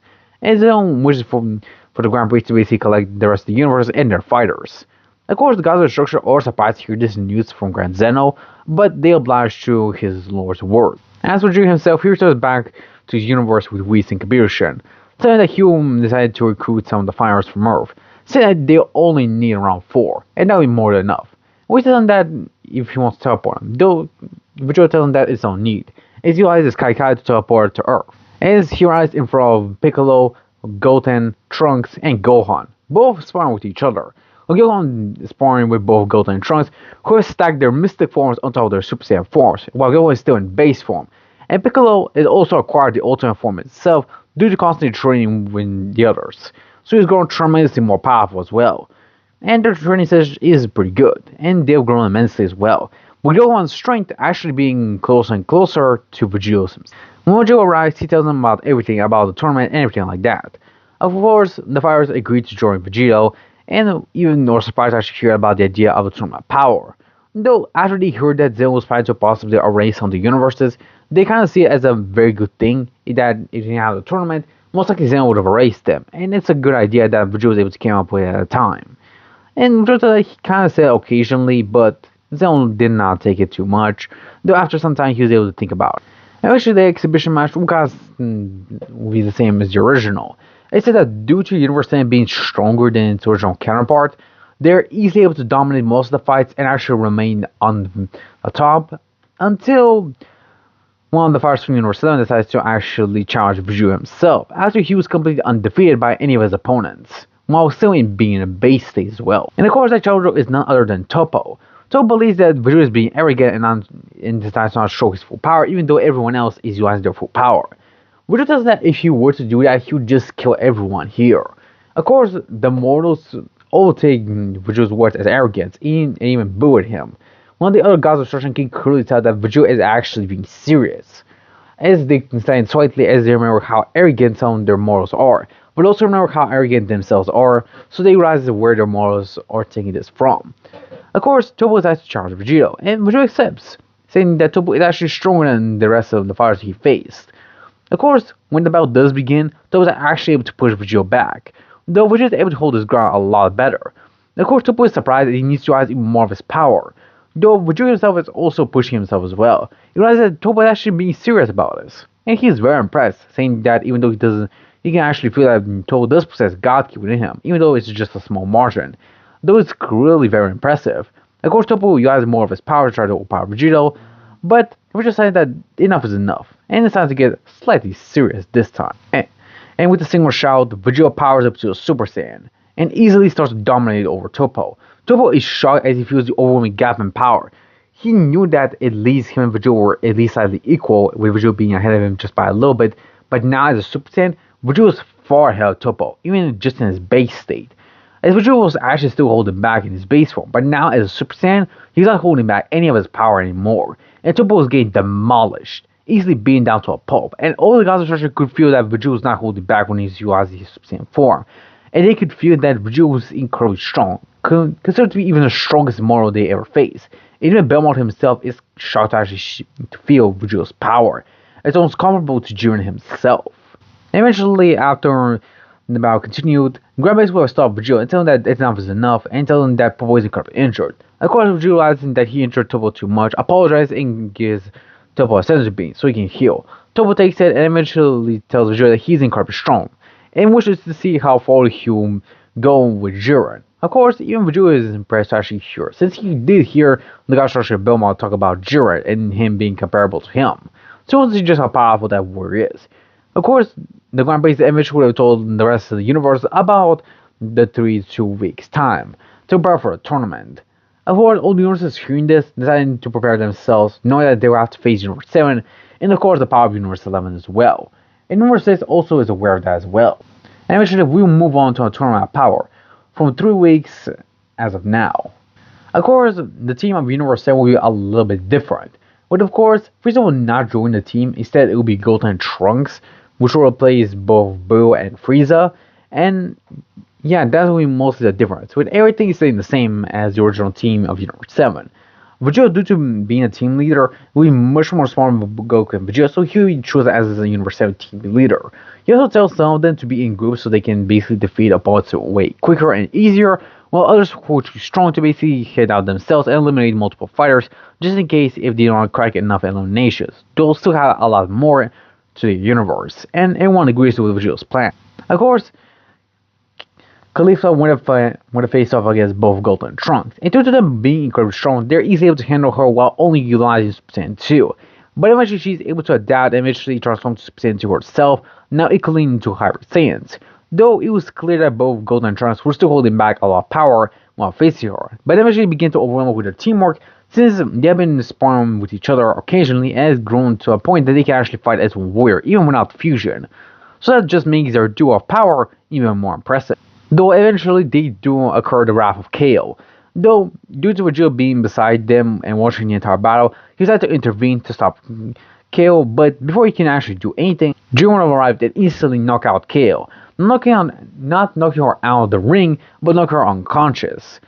And Zeno wishes for the Grand Prix to basically collect the rest of the universe and their fighters. Of course, the gods of destruction are surprised to hear this news from Grand Zeno, but they oblige to his lord's word. As for Vegeta himself, he returns back to his universe with Whis and Kabirushi, saying that he decided to recruit some of the fighters from Earth, saying that they only need around 4, and that will be more than enough. Whis tells him that if he wants to teleport him, though Vegeta tells him that it's no need, as he utilizes Kai to teleport to Earth. As he arrives in front of Piccolo, Goten, Trunks, and Gohan, both sparring with each other. Gohan is sparring with both Goten and Trunks, who have stacked their mystic forms on top of their Super Saiyan forms, while Gohan is still in base form. And Piccolo has also acquired the Ultimate form itself due to constantly training with the others, so he's grown tremendously more powerful as well. And their training session is pretty good, and they've grown immensely as well, with Gohan's strength actually being closer and closer to Vegito's. When Vegito arrives, he tells them about everything about the tournament and everything like that. Of course, the fighters agree to join Vegito, and even more surprised actually hear about the idea of the tournament of power. Though after they heard that Zeno was planning to possibly erase some of the universes, they kind of see it as a very good thing that if they didn't have the tournament, most likely Zeno would have erased them, and it's a good idea that Vegito was able to come up with at a time. And Vegeta, he kind of said occasionally, but Zeno did not take it too much, though after some time he was able to think about it. Eventually, the exhibition match will be the same as the original. It said that due to Universe 10 being stronger than its original counterpart, they're easily able to dominate most of the fights and actually remain on the top until one of the fighters from Universe 7 decides to actually challenge Vegito himself, after he was completely undefeated by any of his opponents, while still being in a base state as well. And of course, that challenger is none other than Toppo. Toppo believes that Vegito is being arrogant and decides not to show his full power, even though everyone else is utilizing their full power. Vegito tells that if he were to do that, he would just kill everyone here. Of course, the mortals all take Vegito's words as arrogance, and even boo at him. One of the other gods of destruction can clearly tell that Vegito is actually being serious, as they stand slightly as they remember how arrogant some of their mortals are, but also remember how arrogant themselves are, so they realize where their mortals are taking this from. Of course, Toppo decides to challenge Vegito, and Vegito accepts, saying that Toppo is actually stronger than the rest of the fighters he faced. Of course, when the battle does begin, Toppo is actually able to push Vegito back, though Vegito is able to hold his ground a lot better. Of course, Toppo is surprised that he needs to use even more of his power, though Vegito himself is also pushing himself as well. He realizes that Toppo is actually being serious about this, and he is very impressed, saying that even though he can actually feel that Toppo does possess God Ki within him, even though it's just a small margin. though it's really very impressive. Of course, Topo utilizes more of his power to try to overpower Vegito, but we decided that enough is enough, and it's time to get slightly serious this time. And with a single shout, Vegito powers up to a Super Saiyan, and easily starts to dominate over Topo. Topo is shocked as he feels the overwhelming gap in power. He knew that at least him and Vegito were at least slightly equal, with Vegito being ahead of him just by a little bit, but now as a Super Saiyan, Vegito is far ahead of Topo, even just in his base state. As Vegito was actually still holding back in his base form, but now as a Super Saiyan, he's not holding back any of his power anymore, and Topo was getting demolished, easily beaten down to a pulp, and all the gods of Destruction could feel that Vegito was not holding back when he's utilizing his Super Saiyan form, and they could feel that Vegito was incredibly strong, considered to be even the strongest mortal they ever faced. And even Belmont himself is shocked to actually to feel Vegito's power. It's almost comparable to Jiren himself. And eventually, after the battle continued, Grandpa will stop Vegito and tell him that enough is enough, and tell him that Topo is incredibly injured. Of course, Vegito realizing that he injured Topo too much, apologizes and gives Topo a sensory beam so he can heal. Topo takes it and eventually tells Vegito that he's incredibly strong, and wishes to see how far he'll go with Jiren. Of course, even Vegito is impressed to actually hear, since he did hear the God Structure Belmont talk about Jiren and him being comparable to him. So he wants to see just how powerful that warrior is. Of course, the Grand Prix eventually would have told the rest of the universe about the 2 weeks time to prepare for a tournament. Of course, all the universes hearing this, deciding to prepare themselves, knowing that they will have to face Universe 7, and of course the power of Universe 11 as well. And Universe 6 also is aware of that as well. And eventually we'll move on to a tournament of power, from 3 weeks as of now. Of course, the team of Universe 7 will be a little bit different. But of course, Frieza will not join the team, instead it will be Goten and Trunks, which will replace both Boo and Frieza, and yeah, that will be mostly the difference, with everything staying the same as the original team of Universe 7. Vegito, due to being a team leader, will be much more smart than Goku and Vegeta, so he will be chosen as a Universe 7 team leader. He also tells some of them to be in groups so they can basically defeat opponents way quicker and easier, while others who are too strong to basically hit out themselves and eliminate multiple fighters, just in case if they don't crack enough eliminations. They'll still have a lot more to the universe, and everyone agrees with Vegito's plan. Of course, Khalifa went to face off against both Goten and Trunks, and due to them being incredibly strong, they're easily able to handle her while only utilizing Super Saiyan 2. But eventually she's able to adapt and eventually transform to Super Saiyan 2 herself, now equaling into Hybrid Saiyans. Though it was clear that both Goten and Trunks were still holding back a lot of power while facing her, but eventually began to overwhelm her with their teamwork, since they have been sparring with each other occasionally and has grown to a point that they can actually fight as one warrior, even without fusion. So that just makes their duo of power even more impressive. Though eventually they do occur the wrath of KO. Though, due to Vegito being beside them and watching the entire battle, he decided to intervene to stop KO, but before he can actually do anything, Jiren arrived and instantly knocked out KO. Not knocking her out of the ring, but knocking her unconscious.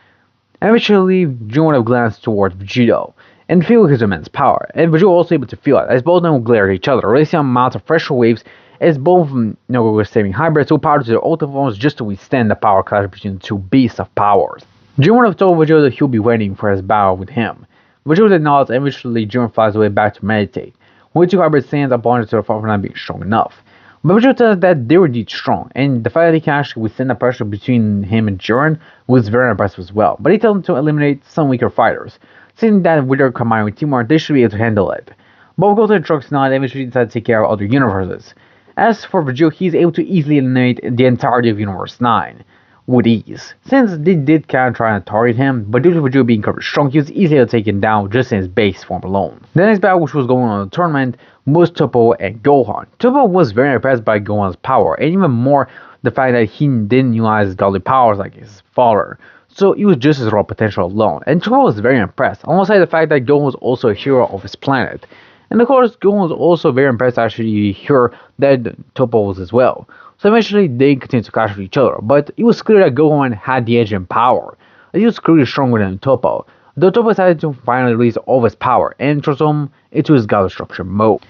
Eventually, Jiren glanced towards Vegito and feel his immense power, and Vegito was also able to feel it, as both of them glare at each other, releasing amounts of pressure waves as both were saving hybrids who powered to their ultimate forms just to withstand the power clash between the two beasts of powers. Jiren told Vegito that he'll be waiting for his battle with him. Vegito acknowledged, and eventually Jiren flies away back to meditate, when the two hybrids stands upon each other for not being strong enough. But Vegito tells us that they were indeed strong, and the fact that he can actually withstand the pressure between him and Jiren was very impressive as well. But he tells him to eliminate some weaker fighters, saying that with their combined teamwork, they should be able to handle it. Both Goten and Trunks nod and eventually decide to take care of other universes. As for Vegito, he's able to easily eliminate the entirety of Universe 9 with ease, since they did kind of try to target him, but due to Vegito being incredibly strong, he was easily taken down just in his base form alone. The next battle, which was going on in the tournament, was Topo and Gohan. Topo was very impressed by Gohan's power, and even more the fact that he didn't utilize his godly powers like his father, so it was just his raw potential alone, and Topo was very impressed, alongside the fact that Gohan was also a hero of his planet. And of course, Gohan was also very impressed to actually hear that Topo was as well. So eventually, they continued to clash with each other, but it was clear that Gohan had the edge in power. He was clearly stronger than Topo, though Topo decided to finally release all of his power and transform into his God Destruction mode.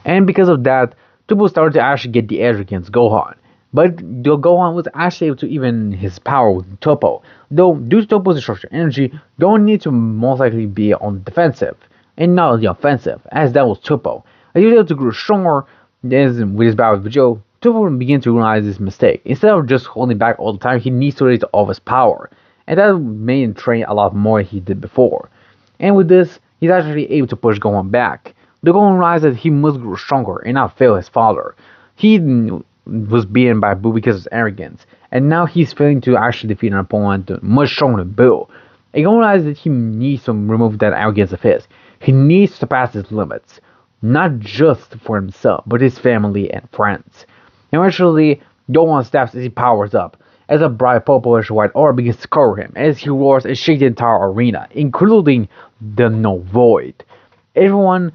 And because of that, Topo started to actually get the edge against Gohan. But Gohan was actually able to even his power with Topo, though due to Topo's destruction energy, Gohan needed to most likely be on the defensive, and not on the offensive, as that was Topo. As he was able to grow stronger with his battle with Vegito, Topo began to realize this mistake. Instead of just holding back all the time, he needs to release all of his power. and that made him train a lot more than he did before. And with this, he's actually able to push Gohan back. The Gohan realized that he must grow stronger and not fail his father. He was beaten by Buu because of his arrogance, and now he's failing to actually defeat an opponent much stronger than Buu. And Gohan realizes that he needs to remove that arrogance of his. He needs to pass his limits, not just for himself, but his family and friends. Eventually, Gohan snaps as he powers up, as a bright purplish white aura begins to cover him, as he roars and shakes the entire arena, including the No Void. Everyone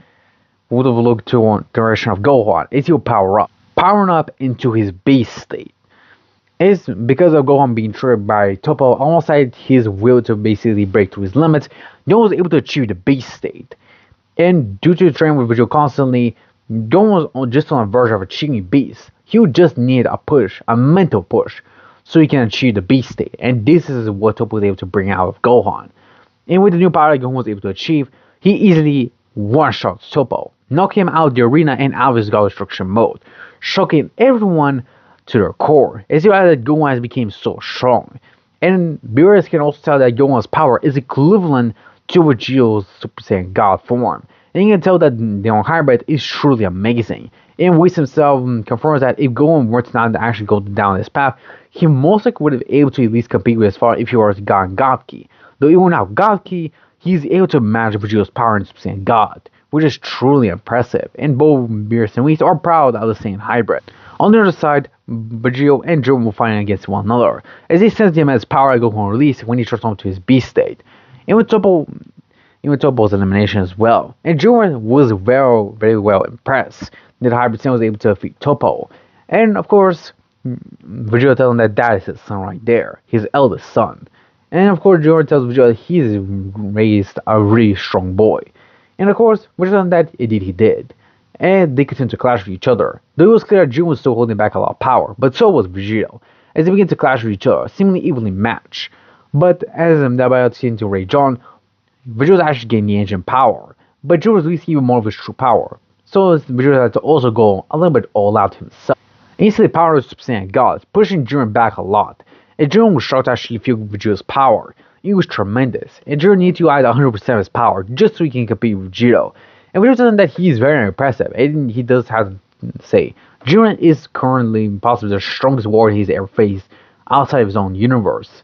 would have looked to the direction of Gohan as he would power up, powering up into his beast state. It's because of Gohan being triggered by Toppo alongside his will to basically break through his limits, Gohan was able to achieve the beast state. And due to training with Vegito constantly, Gohan was just on the verge of achieving beast. He would just need a push, a mental push, so he can achieve the beast state. And this is what Toppo was able to bring out of Gohan. And with the new power that Gohan was able to achieve, he easily one-shots Toppo, knocking him out of the arena and out of his God Destruction mode, shocking everyone to their core, as you realize that Gohan has become so strong. And viewers can also tell that Gohan's power is equivalent to Vegito's Super Saiyan God form. And you can tell that the hybrid is truly amazing. And Whis himself confirms that if Gohan were to not actually go down this path, he most likely would have been able to at least compete with his father if he were gotten God Ki. Though even without God Ki, he's able to match Vegito's power in Super Saiyan God, which is truly impressive. And both Beerus and Whis are proud of the Saiyan hybrid. On the other side, Vegito and Jiren will fight against one another, as he sends him as power Gohan release when he transforms to his beast state. And with Toppo's elimination as well. And Jiren was very well impressed that Hybrid Saiyan was able to defeat Toppo. And of course, Vegito tells him that that is his son right there, his eldest son. And of course, Jiren tells Vegito that he's raised a really strong boy. And of course, Vegito tells him that indeed he did. And they continued to clash with each other. Though it was clear that Jiren was still holding back a lot of power, but so was Vegito, as they began to clash with each other, seemingly evenly matched. But as that battle seemed to rage on, Vegito actually gained the ancient power, but Jiren was releasing even more of his true power. So Vegito had to also go a little bit all out himself. Instantly powered with Super Saiyan God, pushing Jiren back a lot. And Jiren was shocked to actually feel Vegito's power. It was tremendous, and Jiren needed to add 100% of his power just so he can compete with Vegito. And Vegito tells him that he is very impressive, and he does have to say, Jiren is currently possibly the strongest warrior he's ever faced outside of his own universe.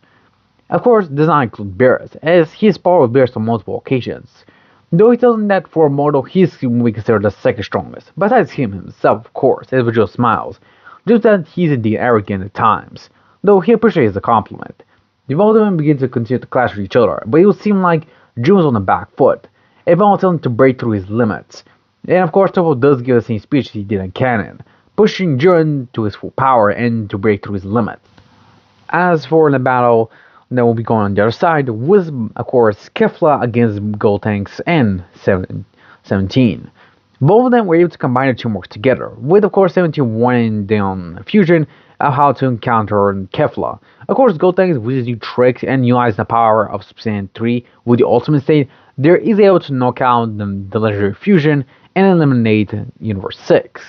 Of course, this does not include Beerus, as he has powered with Beerus on multiple occasions. Though he tells him that for a mortal, he is considered the second strongest, besides him himself, of course, as Vegito smiles, just that he's indeed arrogant at times, though he appreciates the compliment. The both of them begin to continue to clash with each other, but it would seem like Jiren was on the back foot. Everyone tells him to break through his limits. And of course, Toppo does give the same speech he did in canon, pushing Jiren to his full power and to break through his limits. As for the battle that will be going on the other side, was of course Kefla against Gotenks and 17. Both of them were able to combine their teamwork together, with of course 17 wanting down fusion of how to encounter Kefla. Of course, Gotenks with his new tricks and utilizing the power of Super Saiyan 3 with the ultimate state, they're easily able to knock out the legendary fusion and eliminate Universe 6,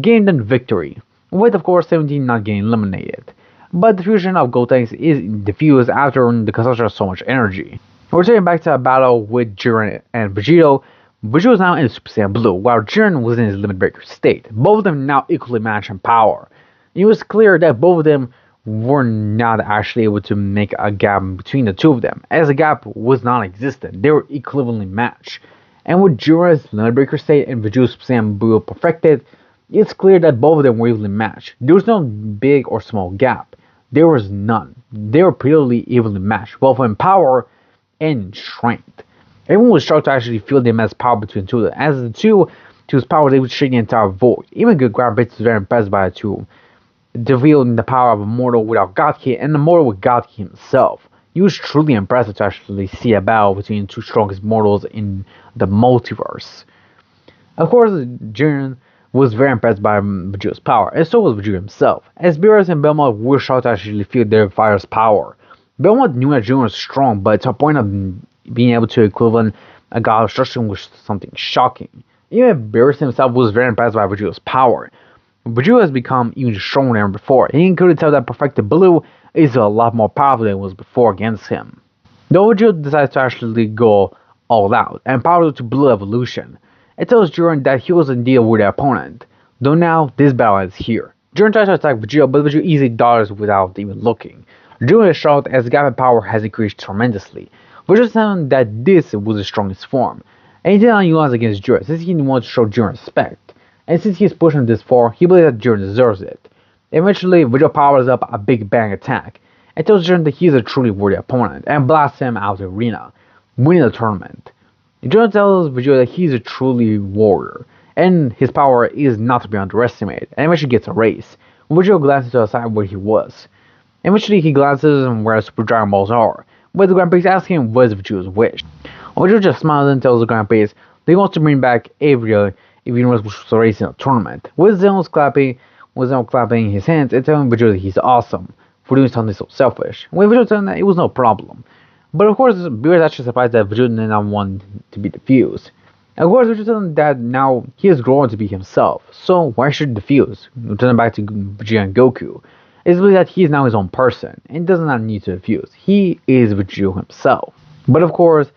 gaining the victory, with of course 17 not getting eliminated. But the fusion of Gotenks is diffused after the consumption of so much energy. We're taking back to a battle with Jiren and Vegito. Vegito is now in Super Saiyan Blue, while Jiren was in his Limit Breaker state. Both of them now equally matched in power. It was clear that both of them were not actually able to make a gap between the two of them, as the gap was non-existent. They were equivalently matched. And with Jiren's Limit Breaker state and Vegito's Super Saiyan Blue perfected, it's clear that both of them were evenly matched. There was no big or small gap. There was none. They were purely evenly matched, both in power and in strength. Everyone was shocked to actually feel the immense power between the two of them, as the two, to his power, they would shake the entire void. Even Good Grandpa was very impressed by the two, revealing the power of a mortal without God Ki and the mortal with God Ki himself. It was truly impressive to actually see a battle between the two strongest mortals in the multiverse. Of course, Jiren was very impressed by Vegito's power, and so was Vegito himself, as Beerus and Belmont were shocked to actually feel their fire's power. Belmont knew that Jiren was strong, but to a point of being able to equivalent a God of Destruction was something shocking. Even Beerus himself was very impressed by Vegito's power. Vegito has become even stronger than before. He could tell that perfected Blue is a lot more powerful than it was before against him. Though Vegito decides to actually go all out and power to Blue Evolution, it tells Jiren that he was indeed a worthy opponent, though now this battle is here. Jiren tries to attack Vegito, but Vegito easily dodges without even looking. Jiren is shocked as the gap in power has increased tremendously. Vegito tells that this was his strongest form, and he did not utilize against Jiren since he wanted to show Jiren respect. And since he is pushing this far, he believes that Jiren deserves it. Eventually, Vegito powers up a Big Bang attack and tells Jiren that he is a truly worthy opponent and blasts him out of the arena, winning the tournament. Jiren tells Vegito that he is a truly warrior, and his power is not to be underestimated, and eventually gets a race. Vegito glances to the side where he was. Eventually, he glances where Super Dragon Balls are, with the Grand Prix asking him what is Vegito's wish. Vegito just smiles and tells the Grand Prix that he wants to bring back Avery if he was to race in a tournament, with Zeno clapping his hands and telling Vegito that he's awesome for doing something so selfish, with Vegito telling that it was no problem. But of course, Beerus is actually surprised that Vegito did not want to be defused. Of course, Vegito tells him that now he has grown to be himself, so why should he defuse? Turning back to Vegeta and Goku. It's believed that he is now his own person, and does not need to defuse. He is Vegito himself. But of course,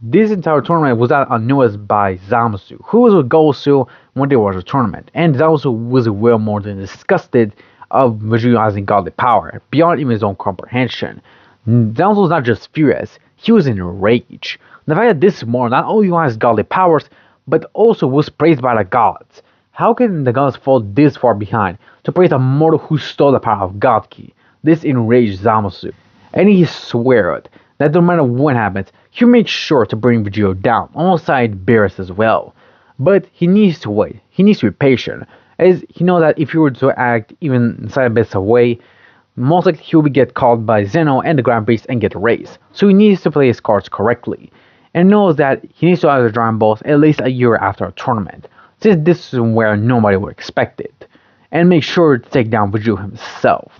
this entire tournament was not unnoticed by Zamasu, who was with Gosu when there was a tournament, and Zamasu was well more than disgusted of Vegito using godly power, beyond even his own comprehension. Zamasu was not just furious, he was in a rage. The fact that this mortal not only has godly powers, but also was praised by the gods. How can the gods fall this far behind to praise a mortal who stole the power of God Ki? This enraged Zamasu, and he swore that no matter what happens, he'll make sure to bring Vegito down, alongside Beerus as well. But he needs to wait, he needs to be patient, as he knows that if he were to act even side bits away, most likely he will get called by Zeno and the Grand Beast and get erased. So he needs to play his cards correctly, and knows that he needs to have the Dragon Balls at least a year after a tournament, since this is where nobody would expect it, and make sure to take down Vegito himself.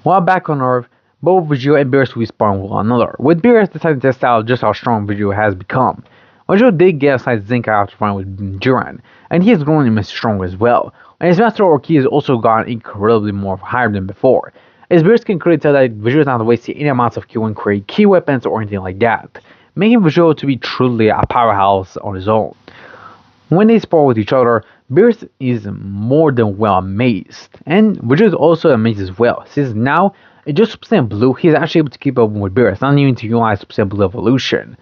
While back on Earth, both Vegito and Beerus will be sparring with one another, with Beerus deciding to test out just how strong Vegito has become. Vegito did get aside Zenkai after fighting with Jiren, and he has grown even stronger as well, and his Master Orki has also gotten incredibly more higher than before, as Beerus can clearly tell that Vegito is not wasting any amounts of Ki when creating key weapons or anything like that, making Vegito to be truly a powerhouse on his own. When they spar with each other, Beerus is more than well amazed, and Vegito is also amazed as well, since now, in just Super Saiyan Blue, he's actually able to keep up with Beerus, not even to utilize Super Saiyan Blue Evolution.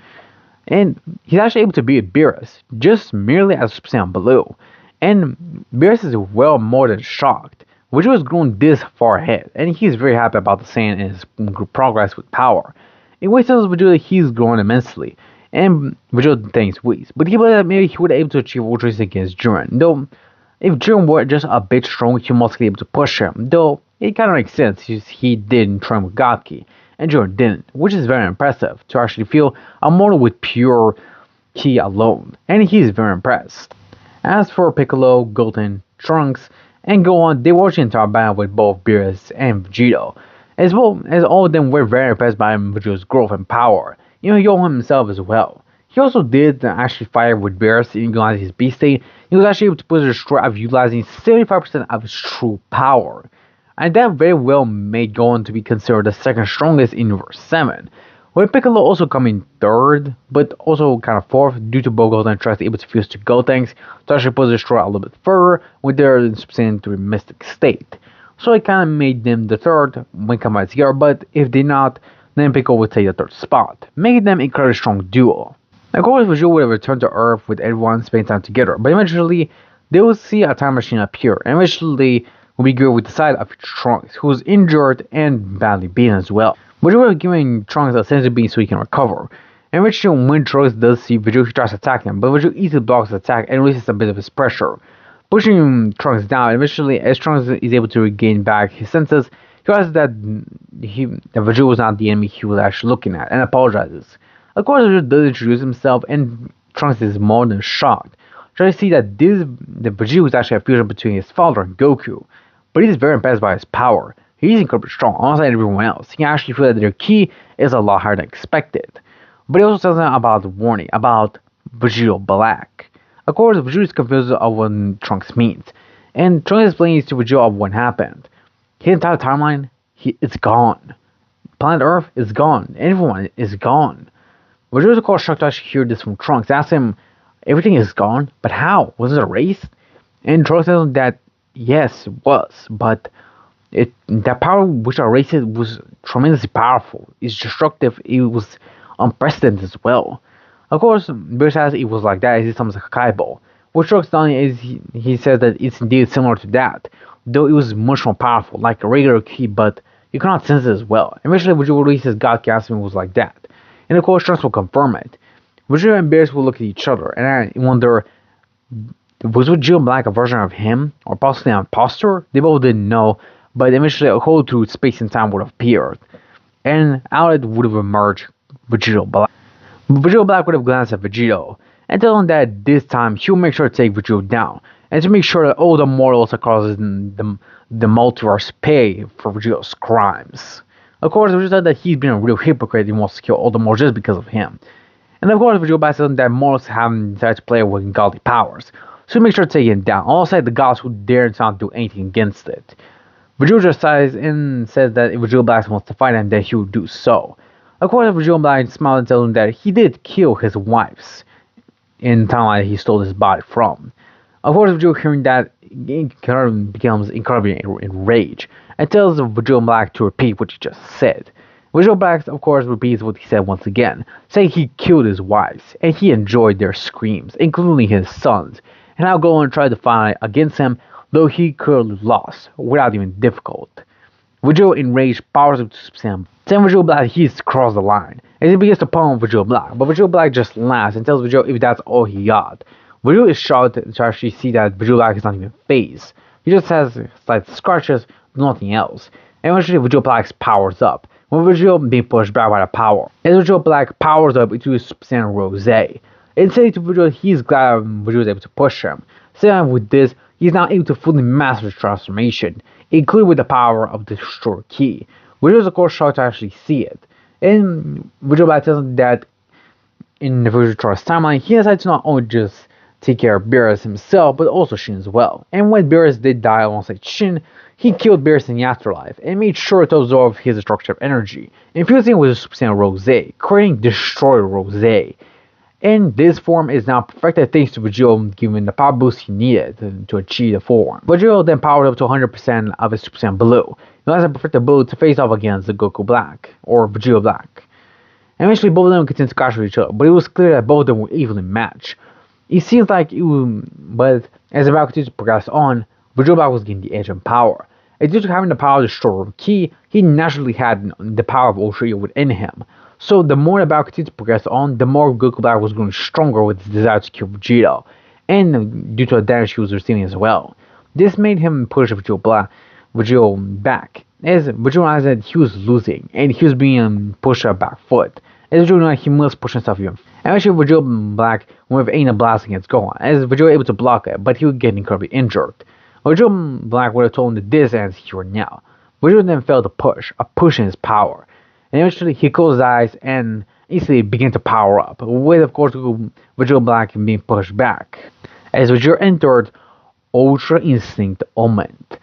And he's actually able to beat Beerus, just merely as Super Saiyan Blue. And Beerus is well more than shocked. Vegito has grown this far ahead, and he's very happy about the Saiyan and his progress with power. In which tells Vegito that he's grown immensely, and Vegito thanks Whis, but he believes that maybe he would be able to achieve Ultra against Jiren, though if Jiren were just a bit stronger, he must be able to push him, though it kind of makes sense since he did train with God Ki, and Jiren didn't, which is very impressive to actually feel a mortal with pure Ki alone, and he's very impressed. As for Piccolo, Goten, Trunks, and Gohan, they watched the entire battle with both Beerus and Vegito, as well as all of them were very impressed by Vegito's growth and power, even Gohan himself as well. He also did actually fight with Beerus and utilizing his Beast State. He was actually able to put the destroy of utilizing 75% of his true power. And that very well made Gohan to be considered the second strongest in Universe 7. With Piccolo also coming third, but also kind of fourth due to both Goten tries to able to fuse to Gotenks to actually put the destroy a little bit further with their Super Saiyan 3 Mystic State. So it kind of made them the third when combined together, but if they not, then Piccolo would take the third spot, making them an incredibly strong duo. Of course, Vegito would have returned to Earth with everyone spending time together, but eventually they will see a time machine appear, and eventually will be good with the side of Trunks, who is injured and badly beaten as well. Vegito would have given Trunks a sense of being so he can recover. And eventually, when Trunks does see Vegito, he tries to attack him, but Vegito easily blocks the attack and releases a bit of his pressure, pushing Trunks down. Eventually, as Trunks is able to regain back his senses, he realizes that Vegito was not the enemy he was actually looking at, and apologizes. Of course, Vegito does introduce himself, and Trunks is more than shocked, trying to see that the Vegito is actually a fusion between his father and Goku. But he's very impressed by his power. He's incredibly strong, alongside everyone else. He can actually feel that their ki is a lot higher than expected. But he also tells them about the warning, about Vegito Black. Of course, Vegito is confused of what Trunks means, and Trunks explains to Vegito of what happened. His entire timeline, it's gone. Planet Earth is gone. Everyone is gone. Vegito is of course shocked to actually hear this from Trunks. Asks him, everything is gone? But how? Was it erased? And Trunks tells him that yes, it was, but that power which erased it was tremendously powerful. It's destructive. It was unprecedented as well. Of course, Beer says it was like that. It summons a Kakai Ball. What Trunks done is he says that it's indeed similar to that, though it was much more powerful, like a regular key, but you cannot sense it as well. Eventually, Vegito releases God Gasping was like that. And of course, Trunks will confirm it. Vegito and Beerus will look at each other, and I wonder, was Vegito Black a version of him, or possibly an imposter? They both didn't know, but eventually a hole through space and time would have appeared, and out it would have emerged Vegito Black. Vegito Black would have glanced at Vegito, and tell him that this time he'll make sure to take Vegito down, and to make sure that all the mortals across the multiverse pay for Vegito's crimes. Of course, Vegito said that he's been a real hypocrite and wants to kill all the mortals just because of him. And of course, Vegito says that mortals haven't decided to play with godly powers, so make sure to take him down, alongside the gods who dare not do anything against it. Vegito just sighs and says that if Vegito Black wants to fight him, then he will do so. Of course, Vegito Black smiles and tells him that he did kill his wives in the timeline he stole his body from. Of course, Vegito hearing that becomes incredibly enraged and tells Vegito Black to repeat what he just said. Vegito Black, of course, repeats what he said once again, saying he killed his wives, and he enjoyed their screams, including his sons, and now go and try to fight against him, though he clearly lost, without even difficult. Vegito, enraged, powers up to Sam, telling Vegito Black he's crossed the line, and he begins to pummel Vegito Black, but Vegito Black just laughs and tells Vegito if that's all he got. Vegito is shocked to actually see that Vegito Black is not even phased. He just has slight scratches, nothing else. And eventually Vegito Black powers up, with Vegito being pushed back by the power. As Vegito Black powers up into his Super Saiyan Rose, and saying to Vegito he's glad Vegito is able to push him. Saying with this, he's now able to fully master his transformation, including with the power of the Destroyer Key. Vegito is of course shocked to actually see it. And Vegito Black tells him that in the Vegito's timeline, he decided to not only just take care of Beerus himself, but also Shin as well. And when Beerus did die alongside Shin, he killed Beerus in the afterlife, and made sure to absorb his destructive energy, infusing it with the Super Saiyan Rose, creating Destroyer Rose. And this form is now perfected thanks to Vegito giving the power boost he needed to achieve the form. Vegito then powered up to 100% of his Super Saiyan Blue, and has a perfected Blue to face off against the Goku Black, or Vegito Black. And eventually both of them continued to clash with each other, but it was clear that both of them were evenly matched. It seems like it would, but as the battle continued to progress on, Vegito Black was getting the edge in power. And due to having the power of the Destroyer Key, he naturally had the power of Ultra within him. So the more the battle continued to progress on, the more Goku Black was growing stronger with his desire to kill Vegito, and due to the damage he was receiving as well. This made him push Vegito back, as Vegito realized that he was losing, and he was being pushed on back foot. As Vegito knew he must push himself even. Eventually Vegito Black went with Aina Blast against Gohan, as Vegito was able to block it, but he would get incredibly injured. Vegito Black would have told him that this ends here now. Vegito then failed to push, a push in his power. And eventually he closed his eyes and instantly began to power up, with of course Vegito Black being pushed back. As Vegito entered Ultra Instinct Moment.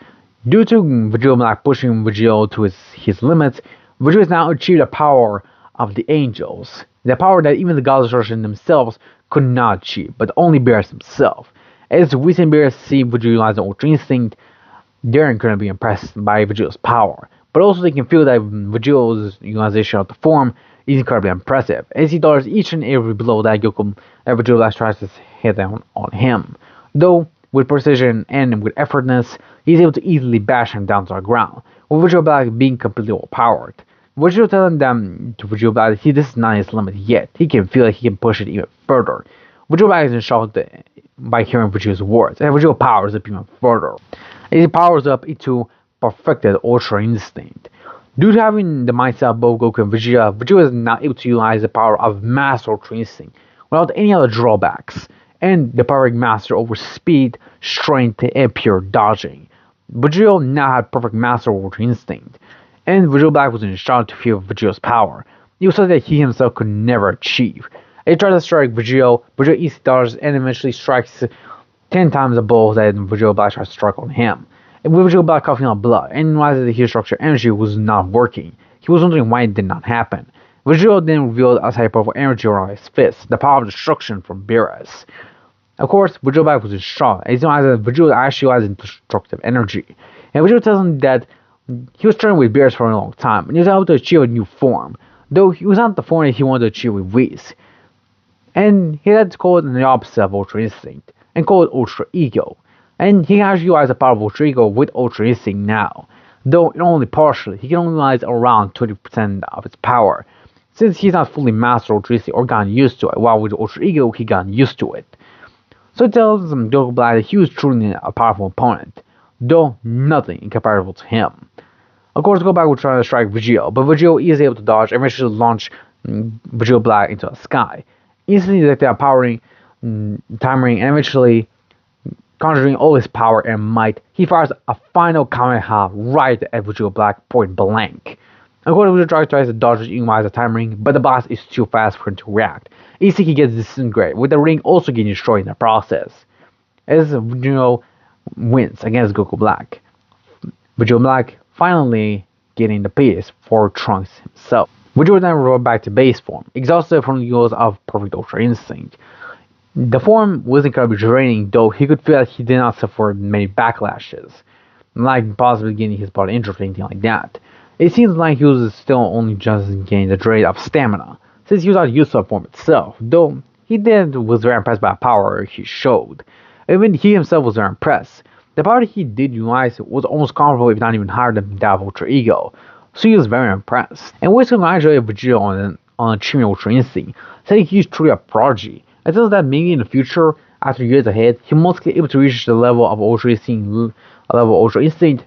Due to Vegito Black pushing Vegito to his limits, Vegito has now achieved the power of the angels. The power that even the gods themselves could not achieve, but only Beerus himself. As Whis and Beerus see Vegito utilize the Ultra Instinct, they're incredibly impressed by Vegito's power. But also they can feel that Vegito's utilization of the form is incredibly impressive, as he dodges each and every blow that Vegito tries to hit down on him. Though, with precision and with effortlessness, he's able to easily bash him down to the ground, with Vegito Black being completely overpowered. Vegito telling them to Vegito Black that this is not his limit yet. He can feel that he can push it even further. Vegito Black is in shock by hearing Vegito's words, and Vegito powers up even further. As he powers up into perfected Ultra Instinct. Due to having the mindset of both Goku and Vegeta, Vegeta is now able to utilize the power of Master Ultra Instinct without any other drawbacks, and the power master over speed, strength, and pure dodging. Vegito now had perfect Master Ultra Instinct, and Vegito Black was in shock to feel Vegito's power. It was something that he himself could never achieve. He tries to strike Vegito easily dodges and eventually strikes 10 times the blow that Vegito Black tries to strike on him. And with Vegito Black coughing up blood and realizes that his structure energy was not working, he was wondering why it did not happen. Vegito then revealed a type of energy around his fist, the power of destruction from Beerus. Of course, Vegito back was in shock, as he realized that Vegito actually has destructive energy. And Vegito tells him that he was training with Beerus for a long time, and he was able to achieve a new form, though he was not the form that he wanted to achieve with Whis. And he had to call it the opposite of Ultra Instinct, and call it Ultra Ego. And he can actually utilize the power of Ultra Ego with Ultra Instinct now, though only partially. He can only utilize around 20% of its power, since he's not fully mastered Ultra Instinct or gotten used to it, while with Ultra Ego he got used to it. So it tells Goku Black that he was truly a powerful opponent, though nothing incomparable to him. Of course, Goku Black will try to strike Vegito, but Vegito is able to dodge and eventually launch Vegito Black into the sky, instantly detecting a powering time ring, and eventually conjuring all his power and might. He fires a final Kamehameha right at Vegito Black point blank. Of course, Vegito tries to dodge it using the time ring, but the boss is too fast for him to react. Instantly, he gets disintegrated, with the ring also getting destroyed in the process, as Vegito wins against Goku Black. Vegito Black finally getting the piece for Trunks himself. Vegito then reverted back to base form, exhausted from the use of Perfect Ultra Instinct. The form was incredibly draining, though he could feel that he did not suffer many backlashes, like possibly getting his body injured or anything like that. It seems like he was still only just getting the drain of stamina, since he was not used to the form itself, though was very impressed by the power he showed. Even he himself was very impressed. The power he did utilize was almost comparable, if not even higher than that of Ultra Ego, so he was very impressed. And Whis congratulated Vegito on achieving Ultra Instinct, saying he's truly a prodigy. It tells that maybe in the future, after years ahead, he must be able to reach the level of Ultra Instinct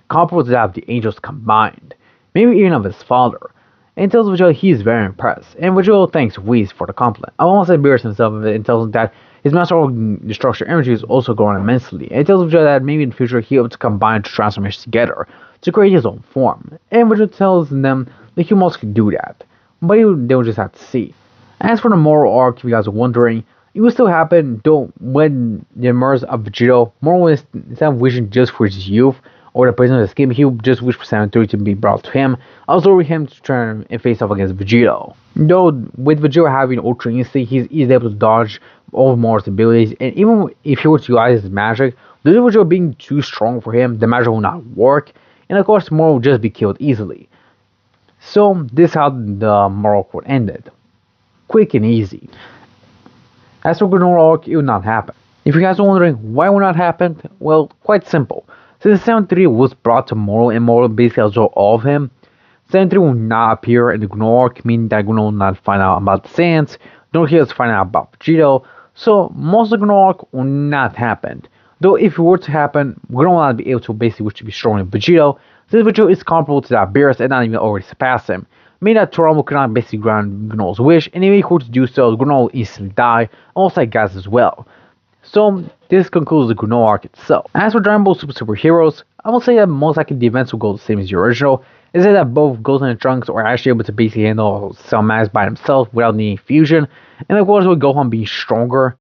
comparable to that of the Angels combined, maybe even of his father. And it tells Vegito he is very impressed, and Vegito thanks Whis for the compliment. I almost said Beerus himself of it and tells him that his master of destruction energy is also growing immensely, and it tells Vegito that maybe in the future he'll be able to combine two transformations together to create his own form. And Vegito tells them that he must do that, but they'll just have to see. As for the moral arc, if you guys are wondering, it will still happen, though when the emerge of Vegito, Moro will, instead of wishing just for his youth or the prison of his skin, he will just wish for Sanitary to be brought to him, also him to turn and face off against Vegito. Though with Vegito having Ultra Instinct, he's able to dodge all of Moro's abilities, and even if he were to utilize his magic, due to Vegito being too strong for him, the magic will not work, and of course Moro will just be killed easily. So this is how the moral quote ended. Quick and easy. As for Granola arc, it would not happen. If you guys are wondering why it would not happen, well, quite simple. Since 7-3 was brought to Moro and Moro basically absorbed all of him, 7-3 will not appear in the Granola arc, meaning that Granola will not find out about the Saiyans, nor he has find out about Vegito, so most of the Granola arc will not happen. Though if it were to happen, Granola will not be able to basically wish to be stronger than Vegito, since Vegito is comparable to that Beerus and not even already surpass him. Meaning that Toramo could not basically grant Granola's wish, and if he were to do so, Granola will instantly die, also like guys as well. So this concludes the Granola arc itself. As for Dragon Ball Super Heroes, I will say that most likely the events will go the same as the original. Is that both Goten and Trunks are actually able to basically handle Cell Max by themselves without needing fusion, and of course with Gohan being stronger,